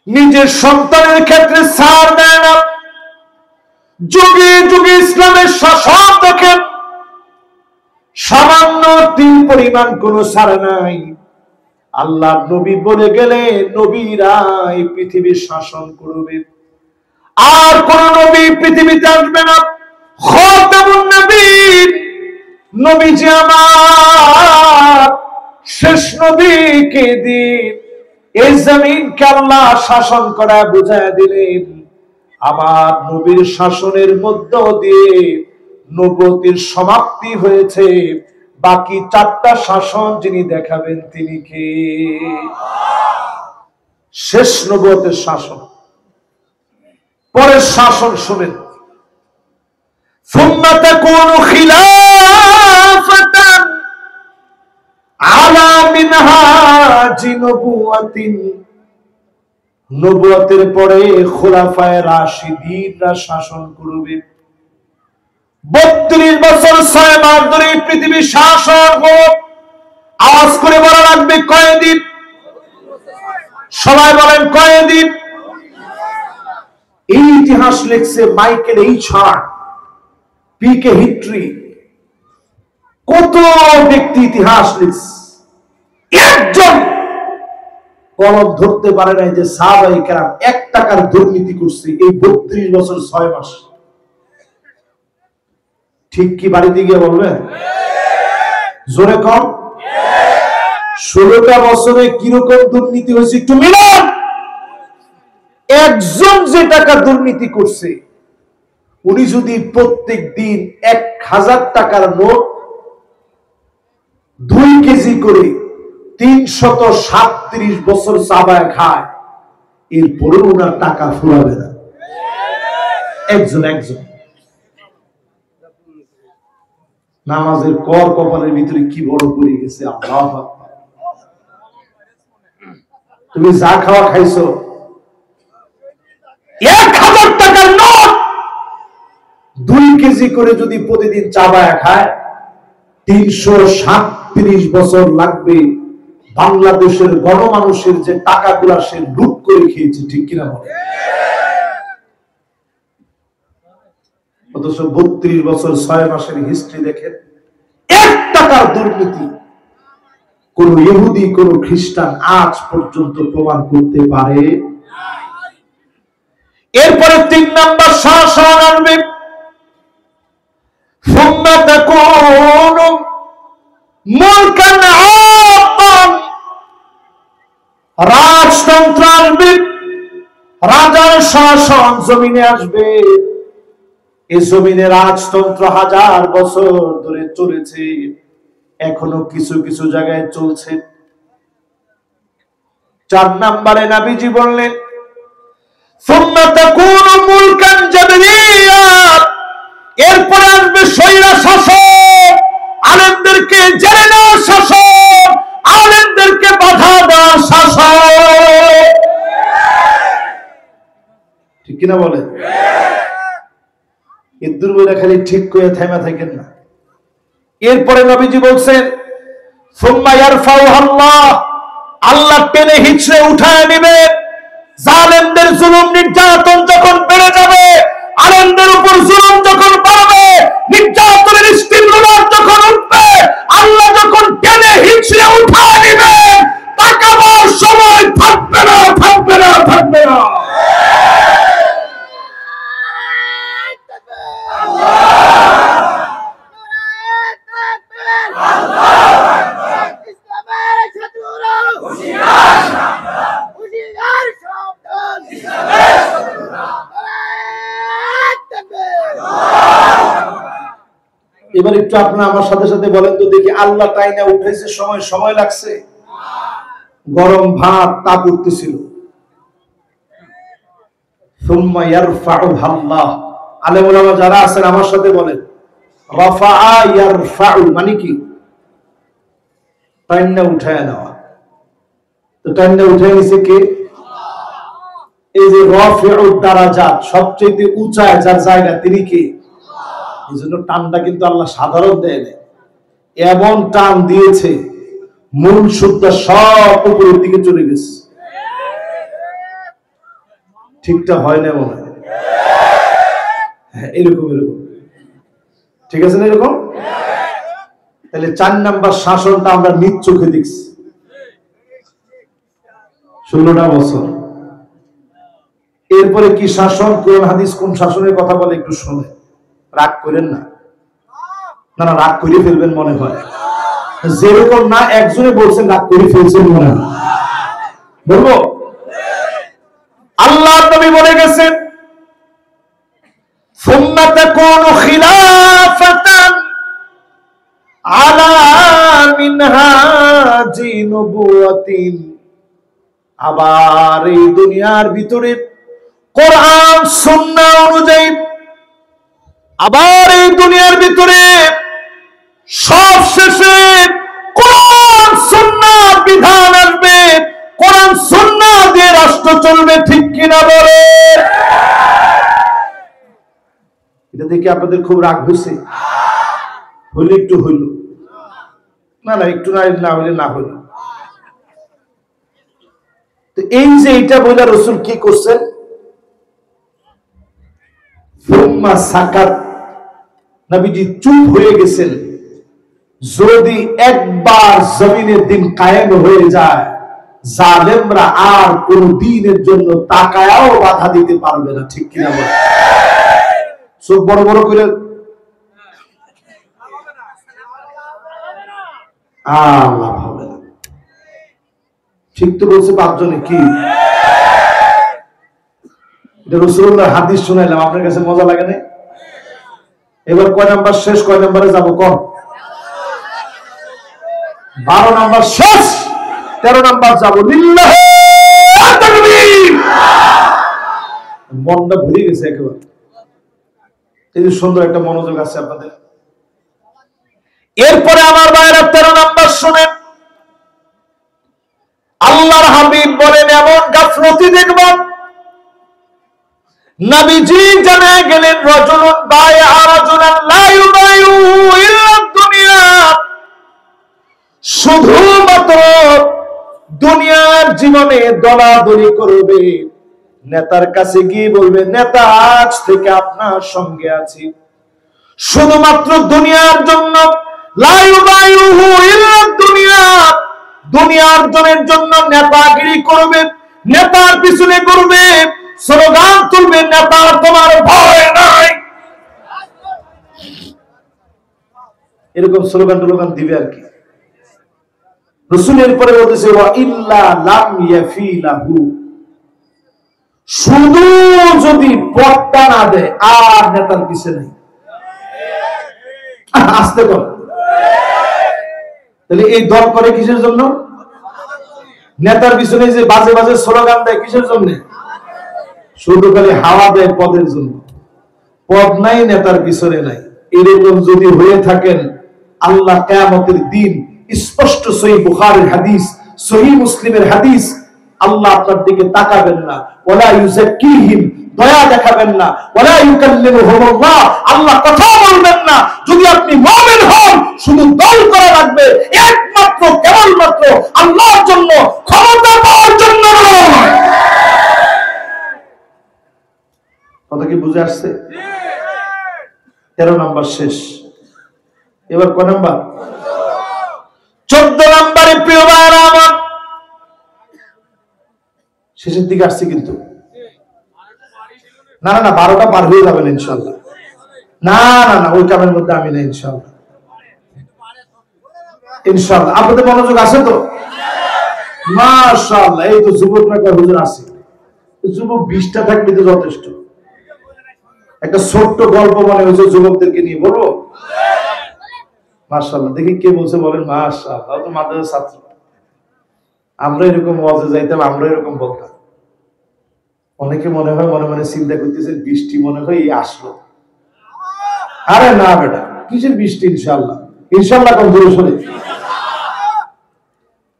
নিজের সন্তানের ক্ষেত্রে ছাড় দেয় না। যুগে যুগে ইসলামের শাসন দেখেন, সামান্য তিল পরিমাণ কোন ছাড় নাই। আল্লাহ নবী বলে গেলে নবীরা এই পৃথিবীর শাসন করবে, আর কোন নবী পৃথিবীতে আসবে না। খাতামুন নবীন নবীজি আমার শেষ নবীকে দিয়ে এই জমিনকে আল্লাহ শাসন করা বুঝায় দিলেন। আমার নবীর শাসনের মধ্য দিয়ে নবুয়তের সমাপ্তি হয়েছে। বাকি 4টা শাসন যিনি দেখাবেন তিনি কে? শেষ নবুয়তের শাসন। পরের শাসন শুনেন, ثم تكون خلافة على منهاج نبوة, নবুয়তের পরে খোলাফায়ে রাশিদিনরা শাসন করবে। 32 বছর 6 মাস ধরে পৃথিবী শাসন হবে। আওয়াজ করে বলা লাগবে কয়দিন? সবাই বলেন কয়দিন? এই ইতিহাস লিখছে মাইকেল এইচ হার্ট, পিকে হিস্ট্রি, কত ব্যক্তি ইতিহাস লিখছে। একজন কলম ধরতে পারে নাই যে সাহাবায়ে কেরাম 1 টাকার দুর্নীতি করছে এই 32 বছর 6 মাস। ঠিক কি বাড়িতে গিয়ে বলবেন? জোরে কম। 16টা বছরে কিরকম দুর্নীতি হয়েছে একটু মিলান। একজন যে টাকা দুর্নীতি করছে, উনি যদি প্রত্যেক দিন 1000 টাকার নোট 2 কেজি করে 337 বছর চাবায় খায়, এরপরে ওনার টাকা ফুরাবে না। একজন নামাজের কর কপালের ভিতরে কি বড় পড়ে গেছে। আল্লাহু আকবার। তুমি যা খাওয়া খাইছো, 1000 টাকার নোট 2 কেজি করে যদি প্রতিদিন চাবায়া খায়, 337 বছর লাগবে বাংলাদেশের গণমানুষের যে টাকাগুলা সে লুট করে খেয়েছে। ঠিক কিনা বলে? অথচ 32 বছর 6 মাসের হিস্ট্রি দেখেন, 1 টাকার দুর্নীতি কোন ইহুদি কোন খ্রিস্টান আজ পর্যন্ত প্রমাণ করতে পারে। এরপরে 3 নাম্বার শাসন আসবে, ثم تكون ملكا عاقا, রাজতন্ত্র আসবে, রাজার শাসন জমিনে আসবে। এই জমিনে রাজতন্ত্র 1000 বছর ধরে চলেছে, এখনো কিছু কিছু জায়গায় চলছে। 4 নম্বরে নবীজি বললেন, ثم تكون ملكا جبريا, এরপরে আসবে স্বৈর শাসন, আলেমদেরকে জেলে নেওয়ার শাসন, আলেমদেরকে বাধা দেওয়ার শাসন। ঠিক কিনা বলে? এই দুর্বলতা খালি ঠিক করে থেমে থাকেন না। এরপরে নবীজি বলছেন, সুম্মা ইয়ারফাউহু আল্লাহ, আল্লাহ টেনে হিচড়ে উঠায় নেবে, জালেমদের জুলুম নির্যাতন যখন বেড়ে যাবে, আলেমদের উপর জুলুম যখন বাড়বে, নির্যাতনের স্টিম রোলার যখন উঠবে, আল্লাহ যখন টেনে হিঁচড়ে উঠায় নেবেন, তাকাবার সময় থাকবে না, থাকবে না, থাকবে না। এবার একটু আপনারা আমার সাথে সাথে বলেন তো দেখি, আল্লাহ টাইনা উঠেছে সময়, সময় লাগছে? গরম ভাত তাপ উঠতেছিল। সুম্মা ইয়ারফাউহা আল্লাহ। আলেম ওলামা যারা আছেন আমার সাথে বলেন, রাফাআ ইয়ারফাউ মানে কি? টাইনা উঠায় নেওয়া। তো টাইনা উঠায় নিছে কে? এই যে রাফিউদ দারাজাত, সবচেয়ে উঁচায় যার জায়গা, তিনি কে? এই জন্য টানটা কিন্তু আল্লাহ সাধারণ দেয় না, এমন টান দিয়েছে মূল সুদ্ধা সব উপরের দিকে চলে গেছে। ঠিকটা হয় না মনে হয়? হ্যাঁ, এরকম এরকম ঠিক আছে না? এরকম। তাহলে 4 নাম্বার শাসনটা আমরা নিজ চোখে দেখছি 16টা বছর। এরপরে কি শাসন, কোরআন হাদিস কোন শাসনের কথা বলে একটু শুনে, রাগ করেন না। না না, রাগ করে ফেলবেন মনে হয়, যেরকম না একজনে বলছেন রাগ করে ফেলছেন মনে হয়। বলবো, আল্লাহ নবী বলে গেছেন, সুম্মা তাকুনু খিলাফাতান আলা মিনহাজি নবুওয়াতিন। আবার এই দুনিয়ার ভিতরে কোরআন সুন্নাহ অনুযায়ী, আবার এই দুনিয়ার ভিতরে সবশেষে কোরআন সুন্নাহ বিধান আসবে, কোরআন সুন্নাহ দিয়ে রাষ্ট্র চলবে। ঠিক কিনা বলে? এটা দেখে আপনাদের খুব রাগ হয়েছে? হইলে একটু হইল, না না একটু না হইলে না হইল। তো এই যে এটা বলে রাসূল কি করছেন, সুম্মা সাকাত, নবীজি চুপ হয়ে গেছেন। যদি একবার জমিনের দিন কায়েম হয়ে যায়, জালেমরা আর কোন দিনের জন্য তাকায়াও বাধা দিতে পারবে না। ঠিক কিনা বলে? চোখ বড় বড় করে লাভ হবে না। ঠিক তো বলছে 5 জনে। কি এটা রাসূলুল্লাহর হাদিস শুনাইলাম, আপনার কাছে মজা লাগে না? এবার কয় নাম্বার শেষ, কয় নাম্বারে যাবো? কম 12 নাম্বার শেষ, 13 নাম্বার যাবো। লিল্লাহি তাকবীর। মনটা ভরে গেছে একেবারে। এই যে সুন্দর একটা মনোযোগ আছে আপনাদের। এরপরে আমার ভাইরা 13 নাম্বার শুনেন, আল্লাহর হাবিব বলেন এমন গাফলতি দেখবেন, নবীজি জানা গেলেন রাজুলুন বায়আ রাজুলান লা ইউবাইউ ইল্লা দুনিয়া। শুধুমাত্র দুনিয়ার জীবনে দলাদলি করবে, নেতার কাছে গিয়ে বলবে নেতা আজ থেকে আপনার সঙ্গে আছি, শুধুমাত্র দুনিয়ার জন্য। লা ইউবাইউ ইল্লা দুনিয়া, দুনিয়ার জন্য নেতাগিরি করবে, নেতার পিছনে করবে, স্লোগান তুলবে, নেতার তোমার ভয় নাই, এরকম স্লোগান দিবে আর কি। রাসূলের পরে বলতেছে ওয়া ইল্লা লাম ইয়াফিলাহু, শুধু যদি পট্টা না দেয় আর নেতার পিছনে নাই। আসতে কর। তাহলে এই দল করে কিসের জন্য? নেতার পিছনে যে বাজে বাজে স্লোগান দেয় কিসের জন্য? শুধু খালি হাওয়া দেয় পদের জন্য। পদ নাই, নেতার পিছনে নাই। এরকম যদি হয়ে থাকেন, আল্লাহ কিয়ামতের দিন, স্পষ্ট সহিহ বুখারীর হাদিস, সহিহ মুসলিমের হাদিস, আল্লাহ আপনার দিকে তাকাবেন না, ওয়ালা ইউযাক্কিহিম, দয়া দেখাবেন না, ওয়ালা ইউকাল্লিমুহুমুল্লাহ, আল্লাহ কথা বলবেন না। যদি আপনি মুমিন হন, শুধু দল করা লাগবে, একমাত্র কেবলমাত্র আল্লাহর জন্য, ক্ষমতা পাওয়ার জন্য নয়। বুঝে আসছে? 13 নাম্বার শেষ, এবার কয় নাম্বার? 14 নাম্বারে প্রিয় ভাইরা আমার, শেষের দিকে আসছে কিন্তু না না না 12টা পার হয়ে যাবেন ইনশাআল্লাহ। না না না ওই কামের মধ্যে আমি না ইনশাআল্লাহ। ইনশাআল্লাহ আপনাদের মনোযোগ আছে তো? মাশাআল্লাহ। এই তো যুবকরা কয় হুজুর আছে, যুবক 20টা থাকলে তো যথেষ্ট। একটা ছোট্ট গল্প মনে হয়েছে যুবকদেরকে নিয়ে, বলবো? মাশাআল্লাহ, দেখি কে বলছে বলেন। মাশাআল্লাহ, তো মাদ্রাসার ছাত্র। আমরা এরকম ওয়াজে যাইতাম, আমরা এরকম বলতাম। অনেকে মনে হয় মনে মনে চিন্তা করতেছেন বৃষ্টি মনে হয় এই আসলো। আরে না বেটা, কিসের বৃষ্টি? ইনশাআল্লাহ, ইনশাআল্লাহ কোন দূরে সরে।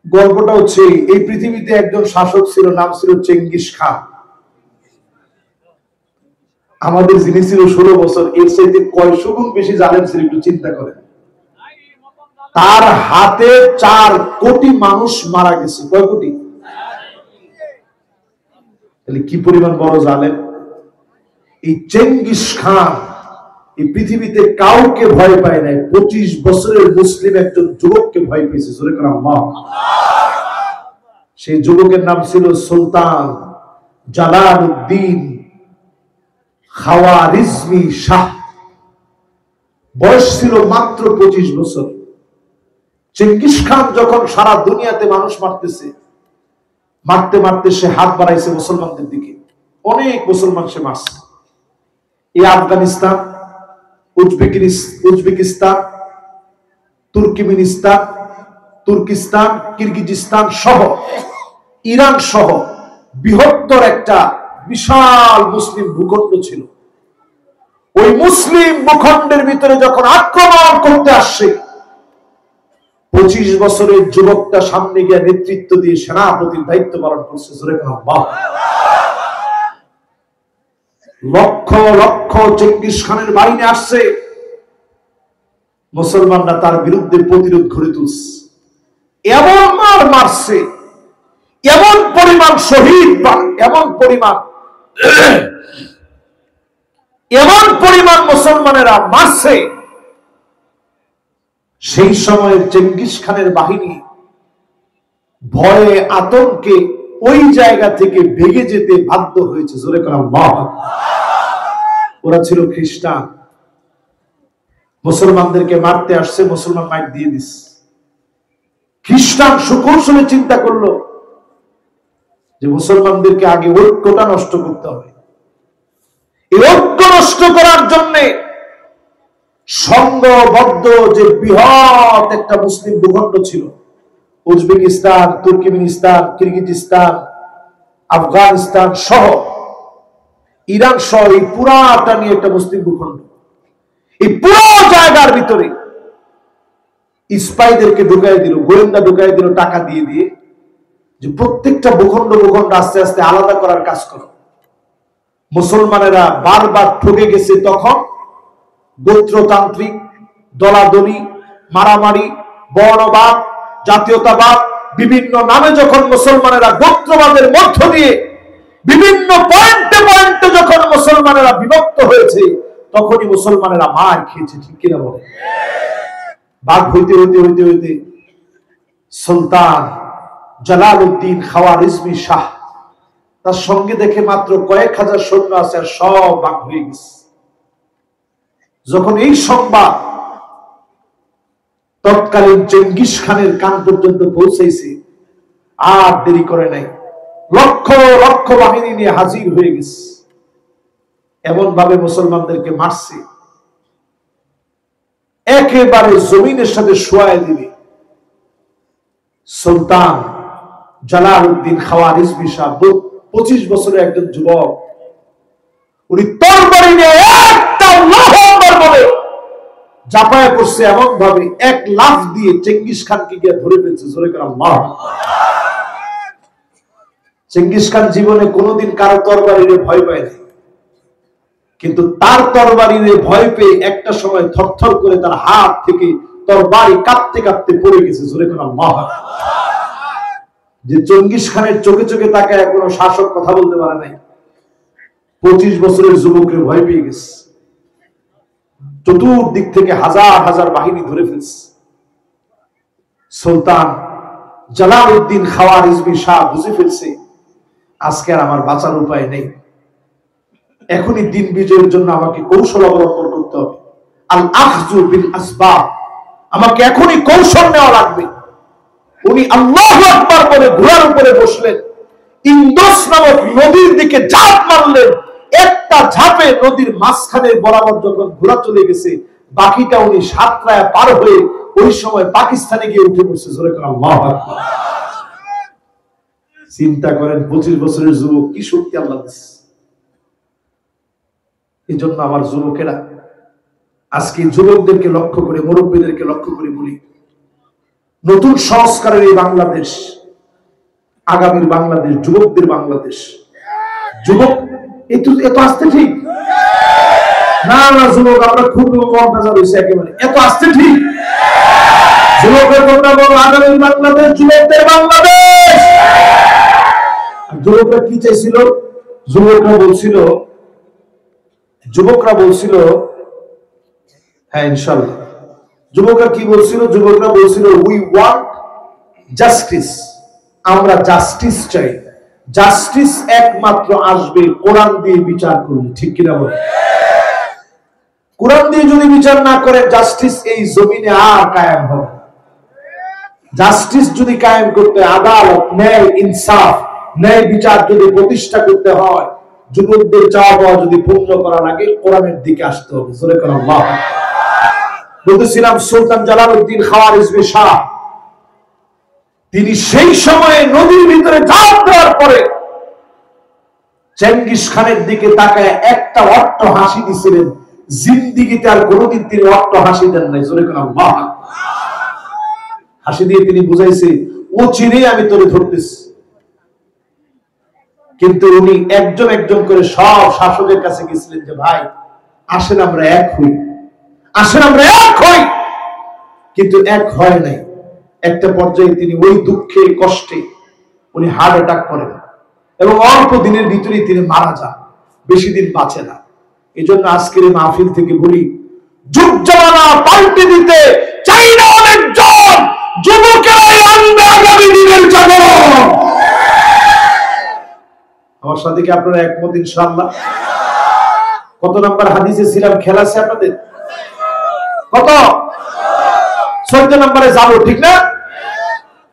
গল্পটা হচ্ছে, এই পৃথিবীতে একজন শাসক ছিল, নাম ছিল চেঙ্গিস খান। আমাদের যিনি ছিল 16 বছর, এর চাইতে কয়শো গুণ বেশি জালেম ছিল, একটু চিন্তা করেন। তার হাতে 4 কোটি মানুষ মারা গেছে। কয় কোটি? তাহলে কি পরিমাণ বড় জালেম এই চেঙ্গিস খান। এই পৃথিবীতে কাউকে ভয় পায় নাই, 25 বছরের মুসলিম একজন যুবককে ভয় পেয়েছে। জোরে করে আল্লাহ। সেই যুবকের নাম ছিল সুলতান জালালউদ্দিন খাওয়ারিজমি শাহ। বয়স ছিল মাত্র 25 বছর। চেঙ্গিস খান যখন সারা দুনিয়াতে মানুষ মারতেছে, মারতে মারতে সে হাত বাড়াইছে মুসলমানদের দিকে। অনেক মুসলমান সে মারছে। এই আফগানিস্তান, উজবেকিস্তান, তুর্কমেনিস্তান, তুর্কিস্তান, কিরগিজস্তান সহ, ইরান সহ বৃহত্তর একটা বিশাল মুসলিম ভূখণ্ড ছিল। ওই মুসলিম ভূখণ্ডের ভিতরে যখন আক্রমণ করতে আসছে, 25 বছরের যুবকটা সামনে গিয়ে নেতৃত্ব দিয়ে সেনাপতির দায়িত্ব পালন করছে। লক্ষ লক্ষ চেঙ্গিস খানের বাহিনী আসছে, মুসলমানরা তার বিরুদ্ধে প্রতিরোধ গড়ে তুলছে। এমন মার মারছে, এমন পরিমাণ শহীদ, এমন পরিমাণ মুসলমানেরা মারছে। সেই সময়ের চেঙ্গিস খানের বাহিনী ভয়ে আতঙ্কে ওই জায়গা থেকে ভেগে যেতে বাধ্য হয়েছে। জোরে করে আল্লাহ। ওরা ছিল খ্রিস্টান, মুসলমানদেরকে মারতে আসছে, মুসলমান মাইক দিয়ে দিস। খ্রিস্টান সুকৌশলে চিন্তা করলো যে মুসলমানদেরকে আগে ঐক্যটা নষ্ট করতে হবে। এই ঐক্য নষ্ট করার জন্য সংঘবদ্ধ যে বৃহৎ একটা মুসলিম ভূখণ্ড ছিল, উজবেকিস্তান, তুর্কমেনিস্তান, কিরগিজস্তান, আফগানিস্তান সহ, ইরান সহ, এই পুরাটা নিয়ে একটা মুসলিম ভূখণ্ড। এই পুরো জায়গার ভিতরে স্পাইদেরকে ঢুকাই দিল, গোয়েন্দা ঢুকাই দিল টাকা দিয়ে দিয়ে, যে প্রত্যেকটা ভূখণ্ড আস্তে আস্তে আলাদা করার কাজ করো। মুসলমানেরা বারবার ঠকে গেছে। তখন গোত্রতান্ত্রিক, দলাদলি, মারামারি, বর্ণবাদ, জাতীয়তাবাদ, বিভিন্ন নামে যখন মুসলমানেরা গোত্রবাদের মধ্য দিয়ে বিভিন্ন পয়েন্টে পয়েন্টে যখন মুসলমানেরা বিভক্ত হয়েছে, তখনই মুসলমানেরা মার খেয়েছে। ঠিক কিনা বলে? বাঘ হইতে হইতে হইতে হইতে সুলতান জালালউদ্দিন খাওয়ারিজমি শাহ, তার সঙ্গে দেখে মাত্র কয়েক হাজার সৈন্য আছে, আর সব বাঘ হয়ে গেছে। যখন এই সংবাদ তৎকালীন চেঙ্গিস খানের কান পর্যন্ত পৌঁছেছে, আর দেরি করে নাই, লক্ষ লক্ষ বাহিনী নিয়ে হাজির হয়ে গেছে। এমন ভাবে মুসলমানদেরকে মারছে, একেবারে জমিনের সাথে শোয়ায় দিবে। সুলতান জালালউদ্দিন খাওয়ারিজমি শাহ, 25 বছরের একজন যুবক, উনি তরবারি নিয়ে একটা আল্লাহু আকবার বলে ঝাঁপায় পড়ছে, এমন ভাবে এক লাফ দিয়ে চেঙ্গিস খানকে গিয়ে ধরে ফেলছে। জোরে করে আল্লাহ। চেঙ্গিস খান জীবনে কোনোদিন কারো তরবারিরে ভয় পায় নাই, কিন্তু তার তরবারিরে ভয় পেয়ে একটা সময় থরথর করে তার হাত থেকে তরবারি কাঁপতে কাঁপতে পড়ে গেছে। জোরে করে আল্লাহ। যে চেঙ্গিস খানের চোখে চোখে তাকায় কোনো শাসক কথা বলতে পারে নাই, 25 বছরের যুবকের ভয় পেয়ে গেছে, চতুর্দিক থেকে হাজার হাজার বাহিনী ধরে ফেলছে। সুলতান জালালউদ্দিন খাওয়ারিজমি শাহ বুঝে ফেলছে আজকে আর আমার বাঁচার উপায় নেই, এখনই দিন বিজয়ের জন্য আমাকে কৌশল অবলম্বন করতে হবে। আল আখযু বিল আসবাব, আমাকে এখনই কৌশল নেওয়া লাগবে। উনি আল্লাহু আকবার বলে ঘোড়ার উপরে বসলেন, ইন্দোস নামক নদীর দিকে ঝাঁপ মারলেন। একটা ঝাঁপে নদীর মাঝখানে বরাবর যখন ঘোড়া চলে গেছে, বাকিটা উনি সাতরায় পার হয়ে ওই সময় পাকিস্তানে গিয়ে উঠে পড়ছে। জোরে করে আল্লাহু আকবার। চিন্তা করেন 25 বছরের যুবক, কি শক্তি আল্লাহ দিয়েছে। এই জন্য আমার যুবকেরা, আজকে যুবকদেরকে লক্ষ্য করে, মুরব্বীদেরকে লক্ষ্য করে বলি, নতুন সংস্কারের এই বাংলাদেশ, আগামীর বাংলাদেশ, যুবকদের বাংলাদেশ। যুবক এত আসতে ঠিক না, না যুবক আমরা খুব মমতাজা রয়েছে একেবারে, এত আসতে ঠিক। যুবকের কথা বলো, আগামীর বাংলাদেশ, যুবকদের বাংলাদেশ। যুবকরা কি চাইছিল? যুবকরা বলছিল হ্যাঁ ইনশাআল্লাহ। যুবকরা কি বলছিল? যুবকরা বলছিল উই ওয়ান্ট জাস্টিস, আমরা জাস্টিস চাই। জাস্টিস একমাত্র আসবে কোরআন দিয়ে বিচার করলে, ঠিক কিনা বলে? কোরআন দিয়ে যদি বিচার না করে, জাস্টিস এই জমিনে আর কায়েম হবে। জাস্টিস যদি কায়েম করতে, আদালত, ন্যায়, ইনসাফ, ন্যায় বিচার যদি প্রতিষ্ঠা করতে হয়, যুবকদের চাওয়া পাওয়া যদি পূর্ণ করা লাগে, কোরআনের দিকে আসতে হবে। জোরে করে আল্লাহু আকবার। বলতেছিলাম সুলতান জালালউদ্দিন খাওয়ারিজমি শাহ, তিনি সেই সময়ে নদীর ভিতরে ঝাঁপ দেওয়ার পরে চেঙ্গিস খানের দিকে তাকায় একটা অট্ট হাসি দিছিলেন। জিন্দিগিতে আর কোনোদিন তিনি অট্ট হাসি দেন নাই। জোরে করে আল্লাহু আকবার। হাসি দিয়ে তিনি বুঝাইছে, ও চিনে আমি তোরে ধরতেছি। কিন্তু উনি একজন একজন করে সব শাসকের কাছে গেছিলেন যে ভাই আসেন আমরা এক হই, আসেন আমরা এক হই। কিন্তু এক হয় নাই। একটা পর্যায়ে তিনি ওই দুঃখে কষ্টে উনি হার্ট অ্যাটাক করেন এবং অল্প দিনের ভিতরেই তিনি মারা যান, বেশি দিন বাঁচে না। এই জন্য আজকের এই মাহফিল থেকে বলি, যুগ জামানা পাল্টে দিতে চাই না অনেকজন, যুবকেরাই আনবে আগামী দিনের জাগরণ। আমার সাথে কি আপনারা একমত ইনশাআল্লাহ? কত নাম্বার হাদিসে ছিলাম? খেলা আছে আপনাদের? কত? 14 নম্বরে যাব, ঠিক না?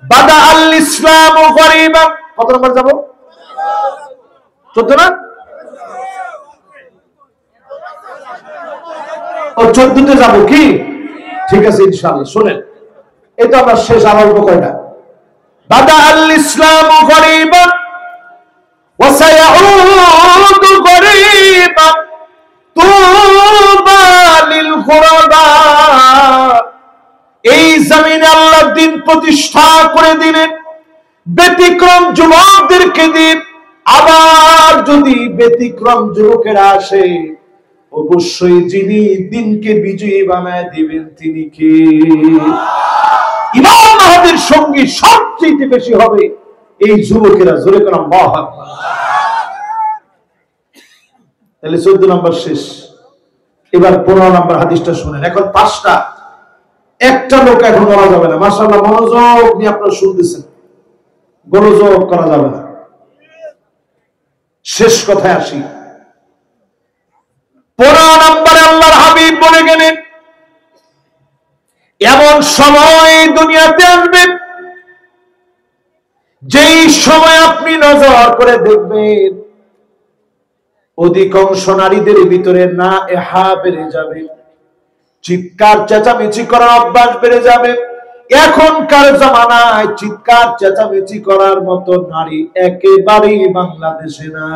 বাদা আল ইসলাম গরিবা। কত নম্বর যাব? 14 না? ও 14 তে যাব কি? ঠিক আছে ইনশাআল্লাহ। শুনেন, এটা আমরা শেষ আলোচনা কয়টা? বাদা আল ইসলাম গরিবা ওয়া সায়াউদু গরিবা তুবা লিল গুরবা। এই জমিনে আল্লাহ দিন প্রতিষ্ঠা করে দিলেন, ব্যতিক্রম যুবকদেরকে দিন। আবার যদি ব্যতিক্রম যুবকেরা আসে, অবশ্যই যিনি দিনকে বিজয়ী বানায় দিবেন তিনি কে? ইমাম মাহদীর সঙ্গী সবচেয়ে বেশি হবে এই যুবকেরা। জোরে করে আল্লাহু আকবার। তাহলে 14 নম্বর শেষ। এবার 15 নম্বর হাদিসটা শুনেন। এখন 5টা, একটা লোক এখন বলা যাবে না। মাশাআল্লাহ, মনোযোগ নিয়ে আপনারা শুনতেছেন, গোলযোগ করা যাবে না। শেষ কথায় আসি। 15 নম্বরে আল্লাহর হাবিব বলে গেলেন, এমন সময় দুনিয়াতে আসবে যেই সময় আপনি নজর করে দেখবেন অধিকাংশ নারীদের ভিতরে না এহা বেড়ে যাবে, চিৎকার চেঁচামেচি করার অভ্যাস বেড়ে যাবে। এখনকার জামানায় চিৎকার চেঁচামেচি করার মতো নারী একেবারেই বাংলাদেশে না।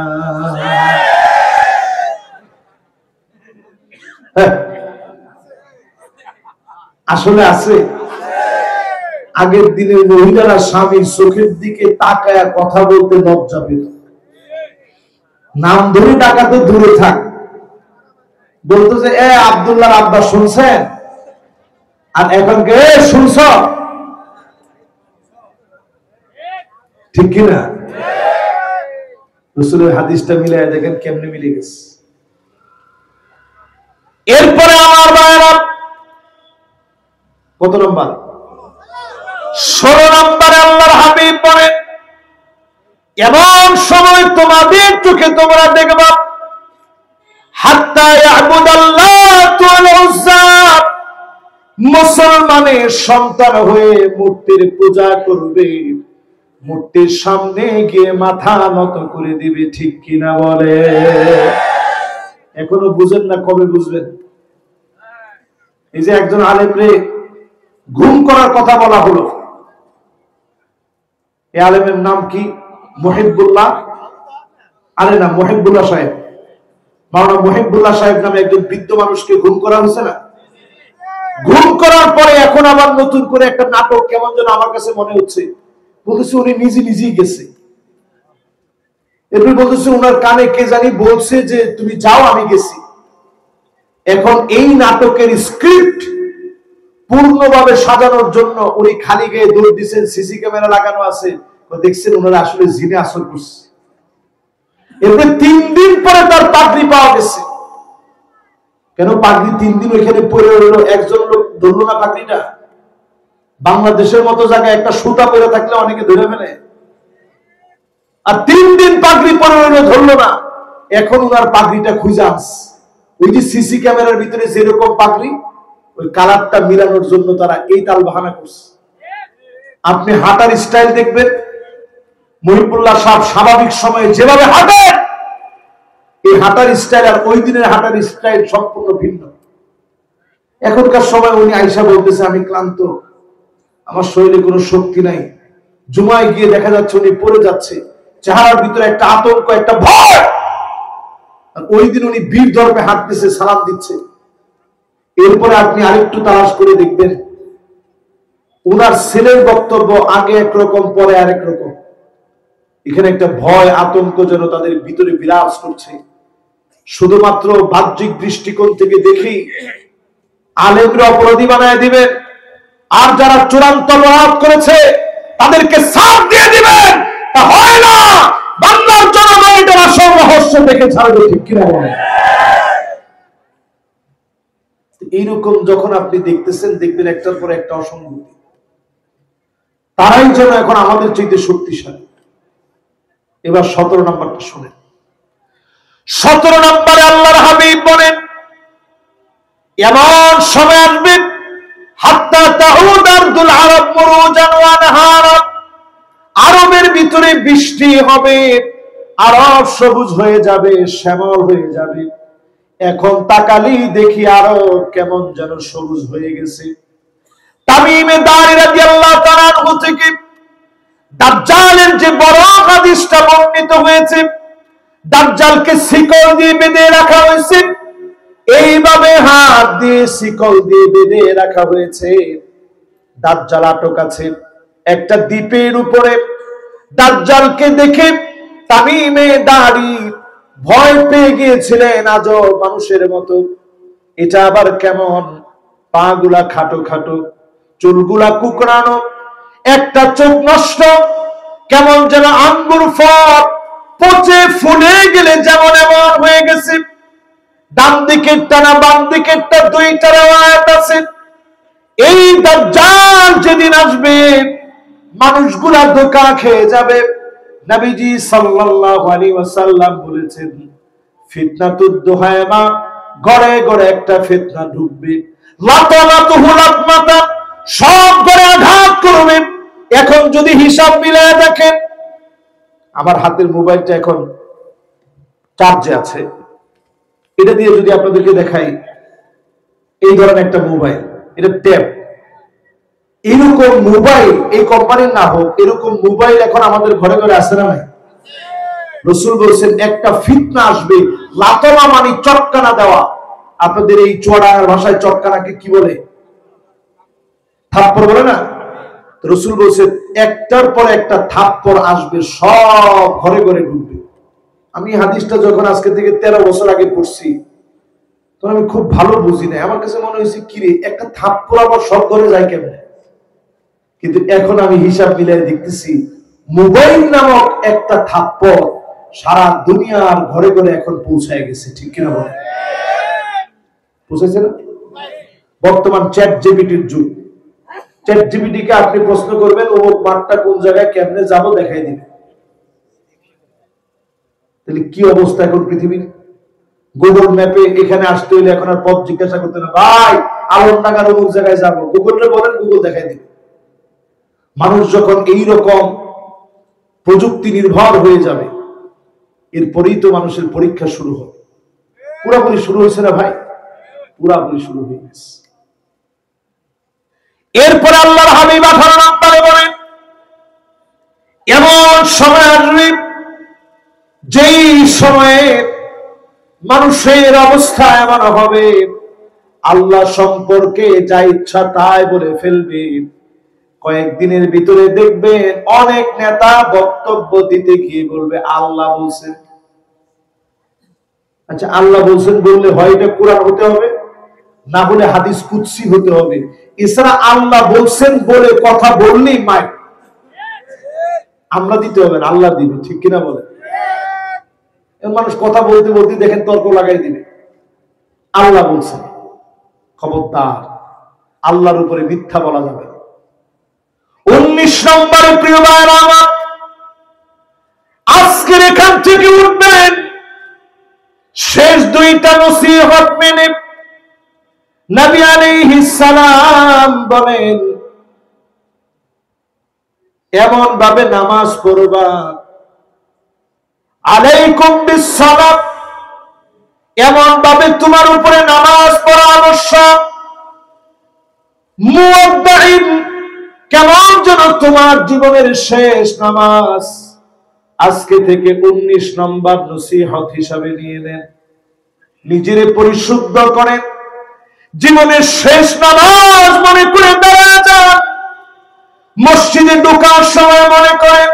আসলে আছে। আগের দিনের মহিলারা স্বামীর চোখের দিকে তাকায় কথা বলতে লজ্জা পেত। নাম ধরে ডাকা তো দূরে থাক, বলতো যে এ আব্দুল্লাহ আব্বা শুনছেন, আর এখন কে শুনছ? ঠিক কিনা? রাসূলের হাদিসটা মিলায় দেখেন কেমনে মিলে গেছে। এরপরে আমার ভাইরা কত নম্বর? 16 নম্বরে আল্লাহর হাবিব বলেন, এমন সময় তোমাদের চোখে তোমরা দেখবা হাত্তা ইয়াবুদাল্লাহু ওয়াল উজ্জা, মুসলমানের সন্তান হয়ে মূর্তির পূজা করবে, মূর্তির সামনে গিয়ে মাথা নত করে দিবে। ঠিক কিনা বলে? এখনো বুঝেন না, কবে বুঝবেন? এই যে একজন আলেমরে ঘুম করার কথা বলা হলো, এই আলেমের নাম কি? মুহিবুল্লাহ, আরে না, মুহিবুল্লাহ সাহেব, মাওলানা মুহিবুল্লাহ সাহেব নামে একজন বৃদ্ধ মানুষকে ঘুম করা হয়েছে না? ঘুম করার পরে এখন আবার নতুন করে একটা নাটক, কেমন যেন আমার কাছে মনে হচ্ছে, বলতেছে উনি নিজেই গেছে। এরপর বলতেছে ওনার কানে কে জানি বলছে যে তুমি যাও, আমি গেছি। এখন এই নাটকের স্ক্রিপ্ট পূর্ণভাবে সাজানোর জন্য উনি খালি গায়ে দৌড় দিচ্ছেন, সিসি ক্যামেরা লাগানো আছে, দেখছেন ওনারা আসলে জিনে আসর করছে। এরপরে 3 দিন পরে তার পাগড়ি পাওয়া গেছে। কেন পাগড়ি 3 দিন ওইখানে পরে রইল? একজন লোক ধরলো না পাগড়িটা? বাংলাদেশের মতো জায়গায় একটা সুতা পরে থাকলে অনেকে ধরে ফেলে, আর 3 দিন পাগড়ি পরে রইল, ধরলো না। এখন ওনার পাগড়িটা খুঁজে আনছে। ওই যে সিসি ক্যামেরার ভিতরে যেরকম পাগড়ি, ওই কালারটা মিলানোর জন্য তারা এই তাল বাহানা করছে। আপনি হাঁটার স্টাইল দেখবেন, মুহিবুল্লাহ সাহেব স্বাভাবিক সময়ে যেভাবে হাঁটেন, এই হাঁটার স্টাইল আর ওই দিনের হাঁটার স্টাইল সম্পূর্ণ ভিন্ন। এখনকার সময় উনি আয়েশা বলতেছে, আমি ক্লান্ত, আমার শরীরে কোনো শক্তি নাই। জুমায় গিয়ে দেখা যাচ্ছে উনি পড়ে যাচ্ছে, চেহারার ভিতরে একটা আতঙ্ক, একটা ভয়। আর ওই দিন উনি বীর ধর্মে হাঁটতেছে, সালাম দিচ্ছে। এরপরে আপনি আরেকটু তালাশ করে দেখবেন, ওনার ছেলের বক্তব্য আগে একরকম, পরে আরেক রকম। এখানে একটা ভয়, আতঙ্ক যেন তাদের ভিতরে বিরাজ করছে। শুধুমাত্র বাহ্যিক দৃষ্টিকোণ থেকে দেখেই আলেমরা অপরাধী বানায় দিবেন, আর যারা চূড়ান্ত অপরাধ করেছে তাদেরকে সাথ দিয়ে দিবেন। তা হয় না। বাংলার জনগণ এটার আসল রহস্য দেখে ছাড়বে। ঠিক কিনা বলে? এইরকম যখন আপনি দেখতেছেন, দেখবেন একটার পর একটা অসঙ্গতি। তারাই যেন এখন আমাদের চাইতে শক্তিশালী। এবার 17 নম্বরটা শুনেন। 17 নম্বরে আল্লাহর হাবিব বলেন, এমন সময় আসবে হাত্তা তাউদ আরদুল আরব মুরুজান ওয়া আনহারা, আরবের ভিতরে বৃষ্টি হবে, আরব সবুজ হয়ে যাবে, শ্যামল হয়ে যাবে। এখন তাকালি দেখি আরব কেমন যেন সবুজ হয়ে গেছে। তামিমে দারি রাদিয়াল্লাহু তাআলা আনহু থেকে দাজ্জালের যে বড় হাদিসটা বর্ণিত হয়েছে, দাজ্জালকে শিকল দিয়ে বেঁধে রাখা হয়েছে। এইভাবে হাত দিয়ে শিকল দিয়ে বেঁধে রাখা হয়েছে। দাজ্জাল আটক আছে একটা দ্বীপের উপরে। দাজ্জালকে দেখে তামিমে দারি ভয় পেয়ে গিয়েছিলেন আজব মানুষের মতো। এটা আবার কেমন? পা গুলা খাটো খাটো, চুলগুলা কুকড়ানো, একটা চোখ নষ্ট, কেমন যেন আঙ্গুর ফল পচে ফুলে গেলে যেমন এমন হয়ে গেছে। ডান দিকেরটা না বাম দিকেরটা, দুইটা রাওয়ায়াত আছে। এই দাজ্জাল যেদিন আসবে, মানুষগুলা ধোঁকা খেয়ে যাবে। নবীজি সাল্লাল্লাহু আলাইহি ওয়াসাল্লাম বলেছেন, ফিতনাতুদ দুহায়মা, ঘরে ঘরে একটা ফিতনা ঢুকবে। লাতালাতুহু লাতমাতা, সব ঘরে আঘাত করবে। এখন যদি হিসাব মিলায় দেখেন, আমার হাতের মোবাইলটা এখন চার্জে আছে, এটা দিয়ে যদি আপনাদেরকে দেখাই, এই ধরনের একটা মোবাইল, এটা ট্যাব। এরকম মোবাইল এই কোম্পানির না হোক, এরকম মোবাইল এখন আমাদের ঘরে ঘরে আছে না নাই? রাসূল বলেছেন একটা ফিতনা আসবে, লাতমা মানে চটকানা দেওয়া। আপনাদের এই চড়ার ভাষায় চটকানাকে কি বলে? থাপ্পড় বলে না? রাসূল বলেছেন একটার পর একটা থাপ্পড় আসবে, সব ঘরে ঘরে ঢুকবে। আমি হাদিসটা যখন আজকে থেকে 13 বছর আগে পড়ছি, তখন আমি খুব ভালো বুঝি না। আমার কাছে মনে হয়েছে কিরে, একটা থাপ্পড় আবার সব ঘরে যায় কেমনে? কিন্তু এখন আমি হিসাব মিলাই দেখতেছি, মোবাইল নামক একটা থাপ্পড় সারা দুনিয়ার ঘরে ঘরে এখন পৌঁছায় গেছে, ঠিক কিনা বলে? পৌঁছেছে না? বর্তমান চ্যাট জিপিটির যুগ। চ্যাট জিপিটি কে আপনি প্রশ্ন করবেন ও মাঠটা কোন জায়গায় কেমনে যাবো দেখাই দিবে। তাহলে কি অবস্থা এখন পৃথিবীর? গুগল ম্যাপে এখানে আসতে হইলে এখন আর পথ জিজ্ঞাসা করতে না, ভাই আলমডাঙ্গার অমুক জায়গায় যাবো, গুগলে বলেন, গুগল দেখাই দিবে। মানুষ যখন এইরকম প্রযুক্তি নির্ভর হয়ে যাবে, এরপরেই তো মানুষের পরীক্ষা শুরু হবে। পুরাপুরি শুরু হয়েছে না ভাই? পুরাপুরি শুরু হয়ে গেছে। এরপরে আল্লাহর হাবিব 18 নম্বরে বলেন, এমন সময় আসবে যেই সময়ে মানুষের অবস্থা এমন হবে, আল্লাহ সম্পর্কে যা ইচ্ছা তাই বলে ফেলবে। কয়েকদিনের ভিতরে দেখবেন অনেক নেতা বক্তব্য দিতে গিয়ে বলবে আল্লাহ বলছেন। আচ্ছা, আল্লাহ বলছেন বললে হয় এটা কোরআন হতে হবে, না হলে হাদিস কুদসি হতে হবে। এছাড়া আল্লাহ বলছেন বলে কথা বললেই মাইক আমরা দিতে হবে না, আল্লাহ দিবে, ঠিক কিনা বলে? মানুষ কথা বলতে বলতে দেখেন তর্ক লাগাই দিবে। আল্লাহ বলছেন, খবরদার, আল্লাহর উপরে মিথ্যা বলা যাবে না। 19 নম্বরে প্রিয় ভাইরা আমার, আজকের এখান থেকে উঠবেন শেষ দুইটা নসিহত মেনে। নবী আলাইহিস সালাম বলেন, এমন ভাবে নামাজ পড়বা, আলাইকুম বিসসালাত, এমন ভাবে তোমার উপরে নামাজ পড়া আবশ্যক। মুওয়াদ্দাইন, কেমন যেন তোমার জীবনের শেষ নামাজ। আজকে থেকে 19 নম্বর নসিহত হিসাবে নিয়ে নেন। নিজের পরিশুদ্ধ করেন, জীবনের শেষ নামাজ মনে করে দাঁড়ায় যান। মসজিদে ঢোকার সময় মনে করেন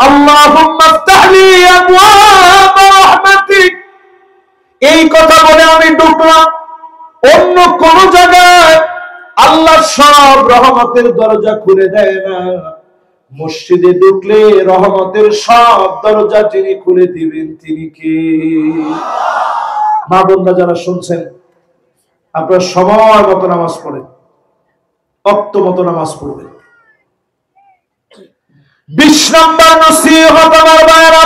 আল্লাহুম্মা আফতাহলি আবওয়াব রাহমাতিক, এই কথা বলে আমি ঢুকলাম। অন্য কোন জায়গায় আল্লাহ সব রহমতের দরজা খুলে দেয় না, মসজিদে ঢুকলে রহমতের সব দরজা যিনি খুলে দিবেন তিনি কে? মা বোনরা যারা শুনছেন, আপনারা সময় মতো নামাজ পড়েন, ওয়াক্ত মতো নামাজ পড়বেন। 20 নম্বর নসিহত আমার ভাইরা,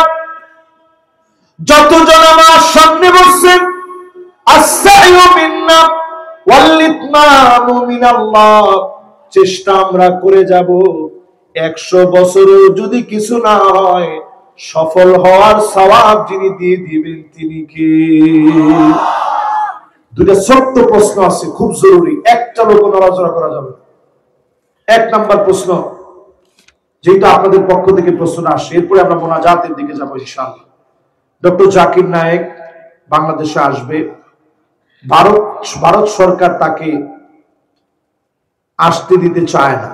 যতজন আমার সামনে বসছেন, আস-সাইয়ু মিন্না ওয়াল ইতমামু মিনাল্লাহ, চেষ্টা আমরা করে যাব 100 বছরেও যদি কিছু না হয়, সফল হওয়ার সওয়াব যিনি দিয়ে দিবেন তিনি কে? দুটো ছোট্ট প্রশ্ন আছে, খুব জরুরি, একটা লোক নড়াচড়া করা যাবে। 1 নম্বর প্রশ্ন, যেটা আপনাদের পক্ষ থেকে প্রশ্ন আসে, এরপরে আমরা মোনাজাতের দিকে যাবো ইনশাআল্লাহ। ডক্টর জাকির নায়েক বাংলাদেশে আসবে। ভারত সরকার তাকে আসতে দিতে চায় না।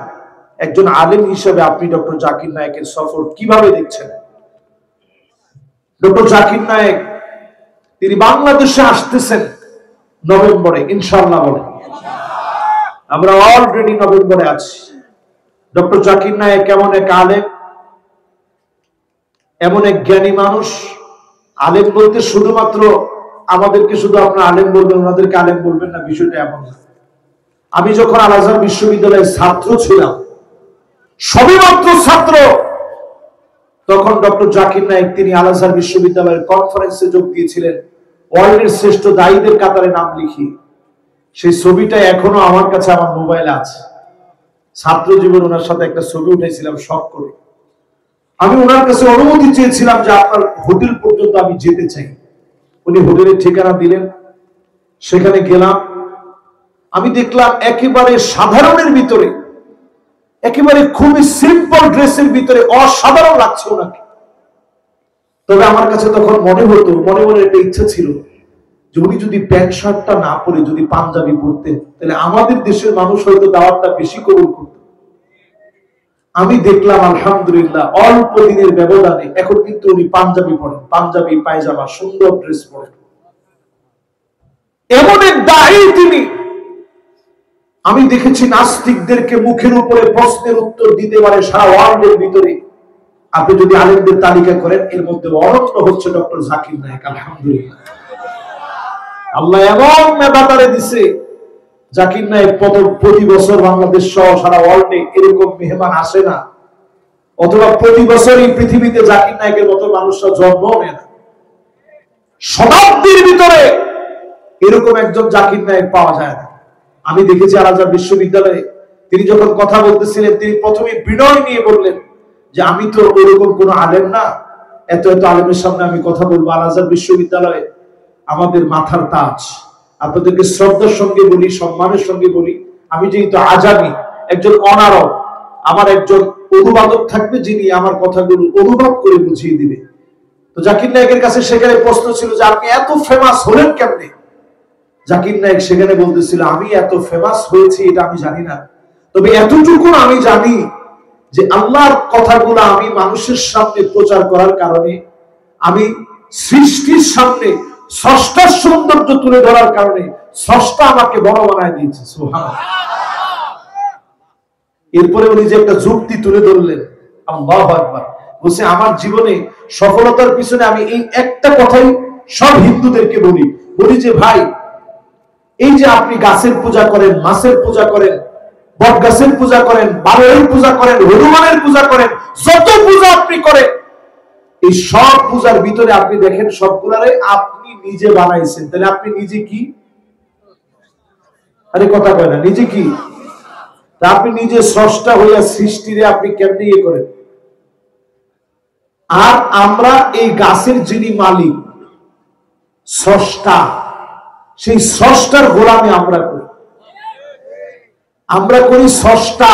একজন আলেম হিসেবে আপনি ডক্টর জাকির নায়েকের সফর কিভাবে দেখছেন? ডক্টর জাকির নায়েক তিনি বাংলাদেশে আসতেছেন নভেম্বরে, ইনশাআল্লাহ বলেন। আমরা অলরেডি নভেম্বরে আছি। ডক্টর জাকির নায়েক এমন এক আলেম, এমন এক জ্ঞানী মানুষ। আলেম বলতে শুধুমাত্র আমাদেরকে শুধু আপনার আলেম বলবেন, ওনাদেরকে আলেম বলবেন না, বিষয়টা এমন না। আমি যখন আল আজহার বিশ্ববিদ্যালয়ের ছাত্র ছিলাম, সবেমাত্র ছাত্র, তখন ডক্টর জাকির নায়েক তিনি আল আজহার বিশ্ববিদ্যালয়ের কনফারেন্সে যোগ দিয়েছিলেন, ওয়ার্ল্ডের শ্রেষ্ঠ দায়ীদের কাতারে নাম লিখি। সেই ছবিটা এখনো আমার কাছে আমার মোবাইলে আছে। ছাত্র জীবন ওনার সাথে একটা ছবি উঠেছিলাম শখ করে। আমি ওনার কাছে অনুমতি চেয়েছিলাম যে আপনার হোটেল পর্যন্ত আমি যেতে চাই। উনি হোটেলের ঠিকানা দিলেন, সেখানে গেলাম। আমি দেখলাম একেবারে সাধারণের ভিতরে, একেবারে খুবই সিম্পল ড্রেসের ভিতরে অসাধারণ লাগছে ওনাকে। তবে আমার কাছে তখন মনে হতো, মনে মনে একটা ইচ্ছা ছিল যে উনি যদি প্যান্ট শার্টটা না পরে যদি পাঞ্জাবি পরতেন, তাহলে আমাদের দেশের মানুষ হয়তো দাওয়াতটা বেশি কবুল করত। আমি দেখলাম আলহামদুলিল্লাহ অল্প দিনের ব্যবধানে এখন কিন্তু উনি পাঞ্জাবি পরেন, পাঞ্জাবি পায়জামা, সুন্দর ড্রেস পরেন। এমন এক দায়ী তিনি। আমি দেখেছি নাস্তিকদেরকে মুখের উপরে প্রশ্নের উত্তর দিতে পারে সারা ওয়ার্ল্ডের ভিতরে। আপনি যদি আলেমদের তালিকা করেন এর মধ্যে অনন্য হচ্ছে ডক্টর জাকির নায়েক। আলহামদুলিল্লাহ, আল্লাহ এমন মেধাতারে দিছে। জাকির নায়েক প্রতি বছর বাংলাদেশ সহ সারা ওয়ার্ল্ডে এরকম মেহমান আসে না, অথবা প্রতি বছরই পৃথিবীতে জাকির নায়েকের মতো মানুষরা জন্ম নেয় না। শতাব্দীর ভিতরে এরকম একজন জাকির নায়েক পাওয়া যায় না। আমি দেখেছি আল আজহার বিশ্ববিদ্যালয়ে তিনি যখন কথা বলতেছিলেন, তিনি প্রথমে বিনয় নিয়ে বললেন যে আমি তো ওরকম কোন আলেম না, এত এত আলেমের সামনে আমি কথা বলবো। আল আজহার বিশ্ববিদ্যালয়ে আমাদের মাথার তাজ। আপনাদেরকে শ্রদ্ধার সঙ্গে বলি, সম্মানের সঙ্গে বলি, আমি যেহেতু আজামি, একজন অনারব, আমার একজন অনুবাদক থাকবে যিনি আমার কথাগুলো অনুবাদ করে বুঝিয়ে দিবে। তো জাকির নায়েকের কাছে সেখানে প্রশ্ন ছিল যে আপনি এত ফেমাস হলেন কেমনে? জাকির নায়েক সেখানে বলতেছিল আমি এত ফেমাস হয়েছি এটা আমি জানি না, তবে এতটুকু আমি জানি যে আল্লাহর কথাগুলো আমি মানুষের সামনে প্রচার করার কারণে, আমি সৃষ্টির সামনে স্রষ্টার সৌন্দর্য তুলে ধরার কারণে স্রষ্টা আমাকে বড় বানায় দিয়েছে। সুবহানাল্লাহ। এরপরে উনি যে একটা যুক্তি তুলে ধরলেন, আল্লাহু আকবার, বলছে আমার জীবনে সফলতার পিছনে আমি এই একটা কথাই সব হিন্দুদেরকে বলি যে ভাই, এই যে আপনি গাছের পূজা করেন, মাছের পূজা করেন, বট গাছের পূজা করেন, বারোয়ের পূজা করেন, হনুমানের পূজা করেন, যত পূজা আপনি করেন, এই সব পূজার ভিতরে আপনি দেখেন সবগুলারে আপনি নিজে বানাইছেন। তাহলে আপনি নিজে কি? আরে কথা কয় না, নিজে কি? আপনি নিজে স্রষ্টা হইয়া সৃষ্টিরে আপনি কেমনে ইয়ে করেন? আর আমরা এই গাছের যিনি মালিক, স্রষ্টা, সেই স্রষ্টার গোলামি আমরা করি স্রষ্টা,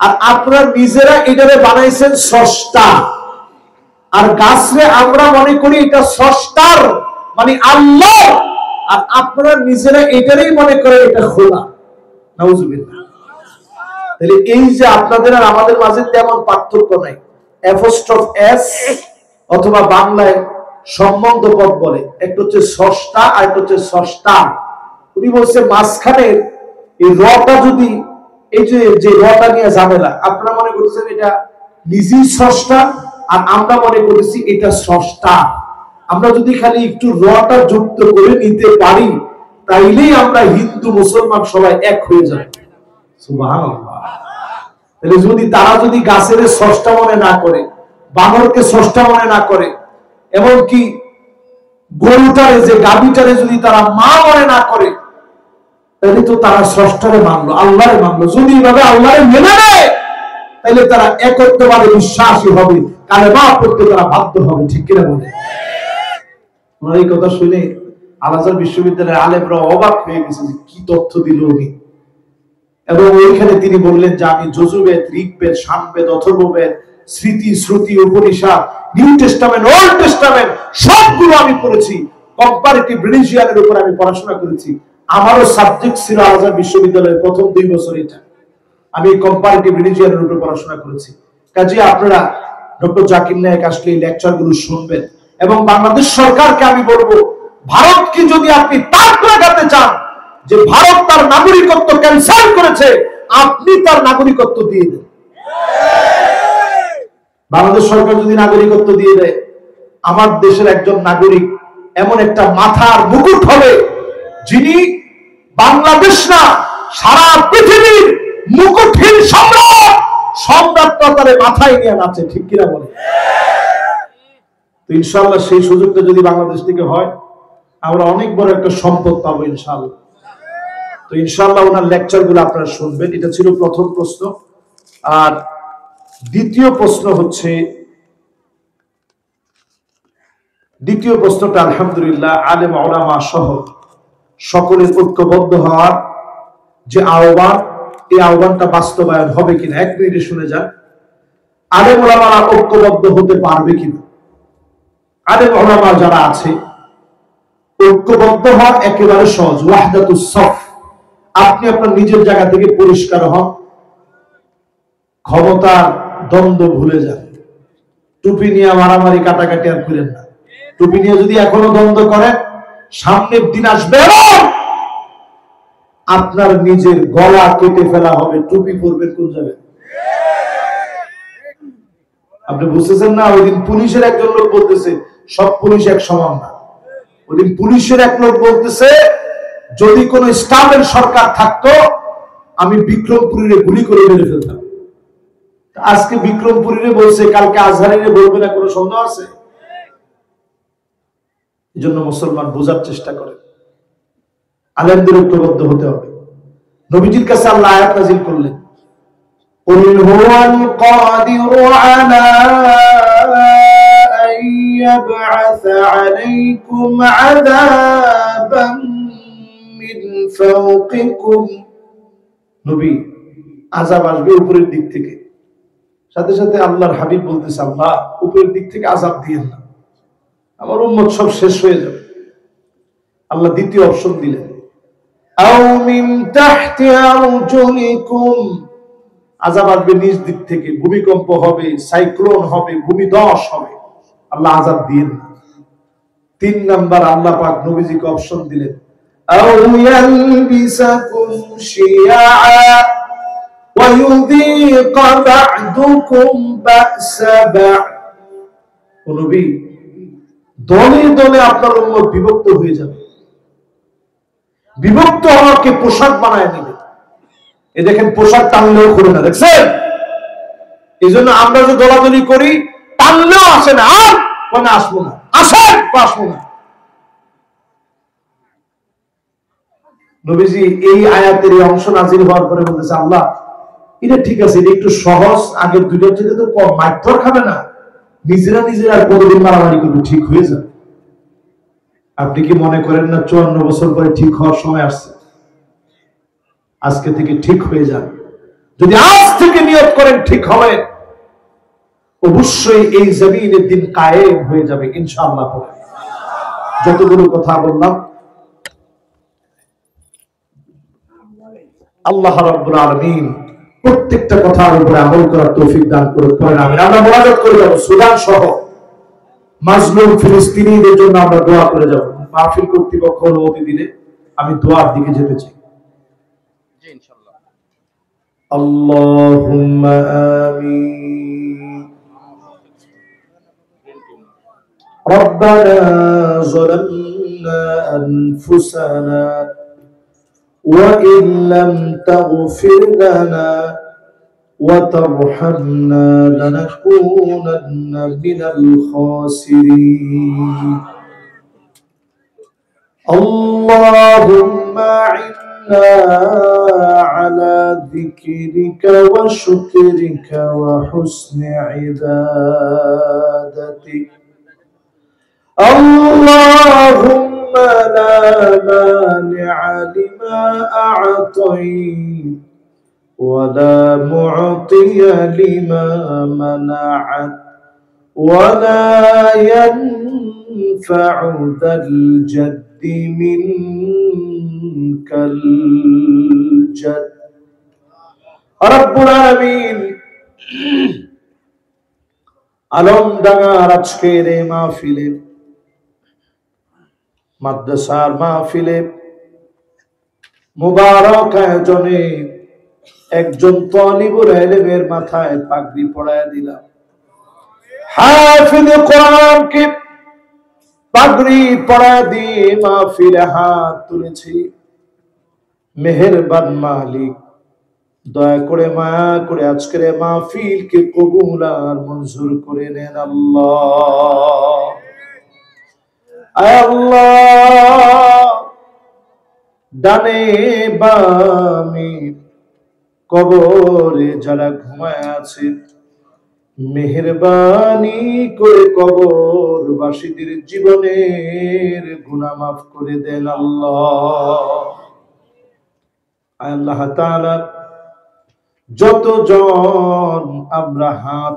আর আপনারা নিজেরা এটারে বানাইছেন স্রষ্টা। আর গাছরে আমরা মনে করি এটা স্রষ্টার মানে আল্লাহ, আর আপনারা নিজেরা এটারই মনে করে এটা খোলা। নাউজুবিল্লাহ। তাহলে এই যে আপনাদের আর আমাদের মাঝে তেমন পার্থক্য নাই। অ্যাপোস্ট্রফ এস অথবা বাংলায় সম্বন্ধ পদ বলে, একটা হচ্ছে স্রষ্টা আর একটা হচ্ছে স্রষ্টা। উনি বলছে মাঝখানের এই রটা যদি, এই যে রটা নিয়ে ঝামেলা, আপনারা মনে করতেছেন এটা নিজেই স্রষ্টা, আর আমরা মনে করেছি এটা স্রষ্টা। আমরা যদি খালি একটু রটা যুক্ত করে নিতে পারি, তাইলেই আমরা হিন্দু মুসলমান সবাই এক হয়ে যাবে। সুবহানাল্লাহ। তাহলে তারা যদি গাছের স্রষ্টা মনে না করে, বানরকে স্রষ্টা মনে না করে, এমনকি গরুটারে যে গাভীটারে যদি তারা মা মনে না করে, তাহলে তো তারা স্রষ্টারে মানলো, আল্লাহরে মানলো। যদি এইভাবে আল্লাহরে মেনে নেয়, তাহলে তারা একত্ববাদে বিশ্বাসী হবে, কালেমা পড়তে তারা বাধ্য হবে। ঠিক কিনা বলে? ওনার এই কথা শুনে আল আজহার বিশ্ববিদ্যালয়ের আলেমরা অবাক হয়ে গেছে, কি তথ্য দিল উনি। এবং ওইখানে তিনি বললেন যে আমি Yajurveda, Rigveda, Samaveda, Atharvaveda, Smriti, Shruti, Upanishad, New Testament, Old Testament সবগুলো আমি পড়েছি। কম্পারেটিভ রিলিজিয়নের উপর আমি পড়াশোনা করেছি। আমারও সাবজেক্ট ছিল আল আজহার বিশ্ববিদ্যালয়ের প্রথম 2 বছর এটা। আমি কম্পারেটিভ রিলিজিয়নের উপর পড়াশোনা করেছি। কাজে আপনারা ডক্টর জাকির নায়েক আসলে এই লেকচারগুলো শুনবেন। এবং বাংলাদেশ সরকারকে আমি বলবো, ভারতকে যদি আপনি তাক লাগাতে চান যে ভারত তার নাগরিকত্ব ক্যান্সেল করেছে, আপনি তার নাগরিকত্ব দিয়ে দেন। বাংলাদেশ সরকার যদি নাগরিকত্ব দিয়ে দেয়, আমার দেশের একজন নাগরিক এমন একটা মাথার মুকুট হবে, যিনি বাংলাদেশ না সারা পৃথিবীর মুকুটহীন সম্রাটটা তার মাথায় নিয়ে নাচে। ঠিক কিনা বলে? তো ইনশাআল্লাহ সেই সুযোগটা যদি বাংলাদেশ থেকে হয়, আমরা অনেক বড় একটা সম্পদ পাবো ইনশাআল্লাহ। তো ইনশাআল্লাহ ওনার লেকচারগুলো আপনারা শুনবেন। এটা ছিল প্রথম প্রশ্ন। আর দ্বিতীয় প্রশ্নটা আলহামদুলিল্লাহ আলেম ওলামা সহ সকলের ঐক্যবদ্ধ হওয়ার যে আহ্বান, এই আহ্বানটা বাস্তবায়ন হবে কিনা 1 মিনিটে শুনে যান। আলেম ওলামারা ঐক্যবদ্ধ হতে পারবে কিনা? আলেম ওলামা যারা আছে, ঐক্যবদ্ধ হওয়া একেবারে সহজ। ওয়াহদাতুস সফ। আপনি আপনার নিজের জায়গা থেকে পরিষ্কার হন, ক্ষমতার দ্বন্দ্ব ভুলে যান। টুপি নিয়ে মারামারি কাটাকাটি আর করেন না। টুপি নিয়ে যদি এখনো দ্বন্দ্ব করেন, সামনের দিন আসবে আপনার নিজের গলা কেটে ফেলা হবে। টুপি পরবেন কোন জায়গায়? আপনি বুঝতেছেন না? ওই দিন পুলিশের একজন লোক বলতেছে সব পুলিশ এক সমান না। ওই দিন পুলিশের এক লোক বলতেছে যদি কোন ইসলামের সরকার থাকতো আমি বিক্রমপুরীরে গুলি করে মেরে ফেলতাম। আজকে বিক্রমপুরীরে বলছে, কালকে আজহারিরে বলবে না, কোনো সন্দেহ আছে? এই জন্য মুসলমান বোঝার চেষ্টা করে, আলেমদের ঐক্যবদ্ধ হতে হবে। নবীজির কাছে আল্লাহ আয়াত নাযিল করলেন, কুল হুয়াল কাদিরু আলা আন ইয়াবআসা আলাইকুম আযাবান মিন ফাওকিকুম। নবী, আযাব আসবে উপরের দিক থেকে। সাথে সাথে আল্লাহর হাবিব বলতেছে, আল্লাহ উপরের দিক থেকে আযাব দিয়েন না, আমার উম্মত সব শেষ হয়ে যাবে। আল্লাহ দ্বিতীয় অপশন দিলেন, আও মিন তাহতি আরজুলিকুম, আযাব আসবে নিচ দিক থেকে, ভূমিকম্প হবে, সাইক্লোন হবে, ভূমিধস হবে, আল্লাহ আযাব দিয়েন না। তিন নাম্বার আল্লাহ পাক নবীজিকে অপশন দিলেন, আও ইয়ালবিসাকুম শিয়া ওয়া ইউযীকা বা'দুকুম বা'সা বা'দ। ও নবী, দলে দলে আপনার উম্মত বিভক্ত হয়ে যাবে, বিভক্ত হওয়াকে পোশাক বানায় নেবে। এ দেখেন, পোশাক টানলেও করে না, দেখছেন? এই জন্য আমরা যে দলাদলি করি, টানলেও আসে না, আর মানে আসবো না, আসেন আসবো না। নবীজি এই আয়াতের এই অংশ নাযিল হওয়ার পরে বলতেছে, আল্লাহ এটা ঠিক আছে, এটা একটু সহজ, আগের দুইটার চেয়ে তো কম, মারধর খাবে না, নিজেরা নিজেরা কতদিন মারামারি করবে, ঠিক হয়ে যাবে। আপনি কি মনে করেন না 54 বছর পরে ঠিক হওয়ার সময় আসছে? আজকে থেকে ঠিক হয়ে যান। যদি আজ থেকে নিয়ত করেন ঠিক হবে, অবশ্যই এই জমিনের দিন কায়েম হয়ে যাবে ইনশাআল্লাহ। যতগুলো কথা বললাম, আল্লাহ রাব্বুল আলামিন প্রত্যেকটা কথার উপরে আমল করার তৌফিক দান করুন। পরে আমিন। আমরা মুনাজাত করে যাব, সুদান সহ মাজলুম ফিলিস্তিনিদের জন্য আমরা দোয়া করে যাব। মাহফিল কর্তৃপক্ষ অনুমতি দিলে আমি দোয়ার দিকে যেতে চাই। জি ইনশাআল্লাহ। আল্লাহুম্মা আমিন। রব্বানা যালামনা আনফুসানা وإن لم تغفر لنا وترحمنا لنكونن من الخاسرين اللهم أعنا على ذكرك وشكرك وحسن عبادتك اللهم لا مانع لما أعطيت ولا معطي لما منعت ولا ينفع ذا الجد منك الجد رب العالمين আলমডাঙ্গার আজকের এই মাহফিলে, মাদ্রাসার মাহফিলে, মুবারক আয়োজনে একজন তালিবুল ইলমের মাথায় পাগড়ি পরায় দিলাম। হাফিজ কোরআনকে পাগড়ি পরায় দিয়ে মাহফিলে হাত তুলেছি। মেহেরবান মালিক, দয়া করে মায়া করে আজকের মাহফিলকে কবুল আর মঞ্জুর করে নেন আল্লাহ। আয় আল্লাহ, ডানে বামে কবরে যারা ঘুমায় আছে, মেহেরবানি করে কবরবাসীদের জীবনের গুনাহ মাফ করে দেন আল্লাহ। আল্লাহ তাআলা যতজন আমরা হাত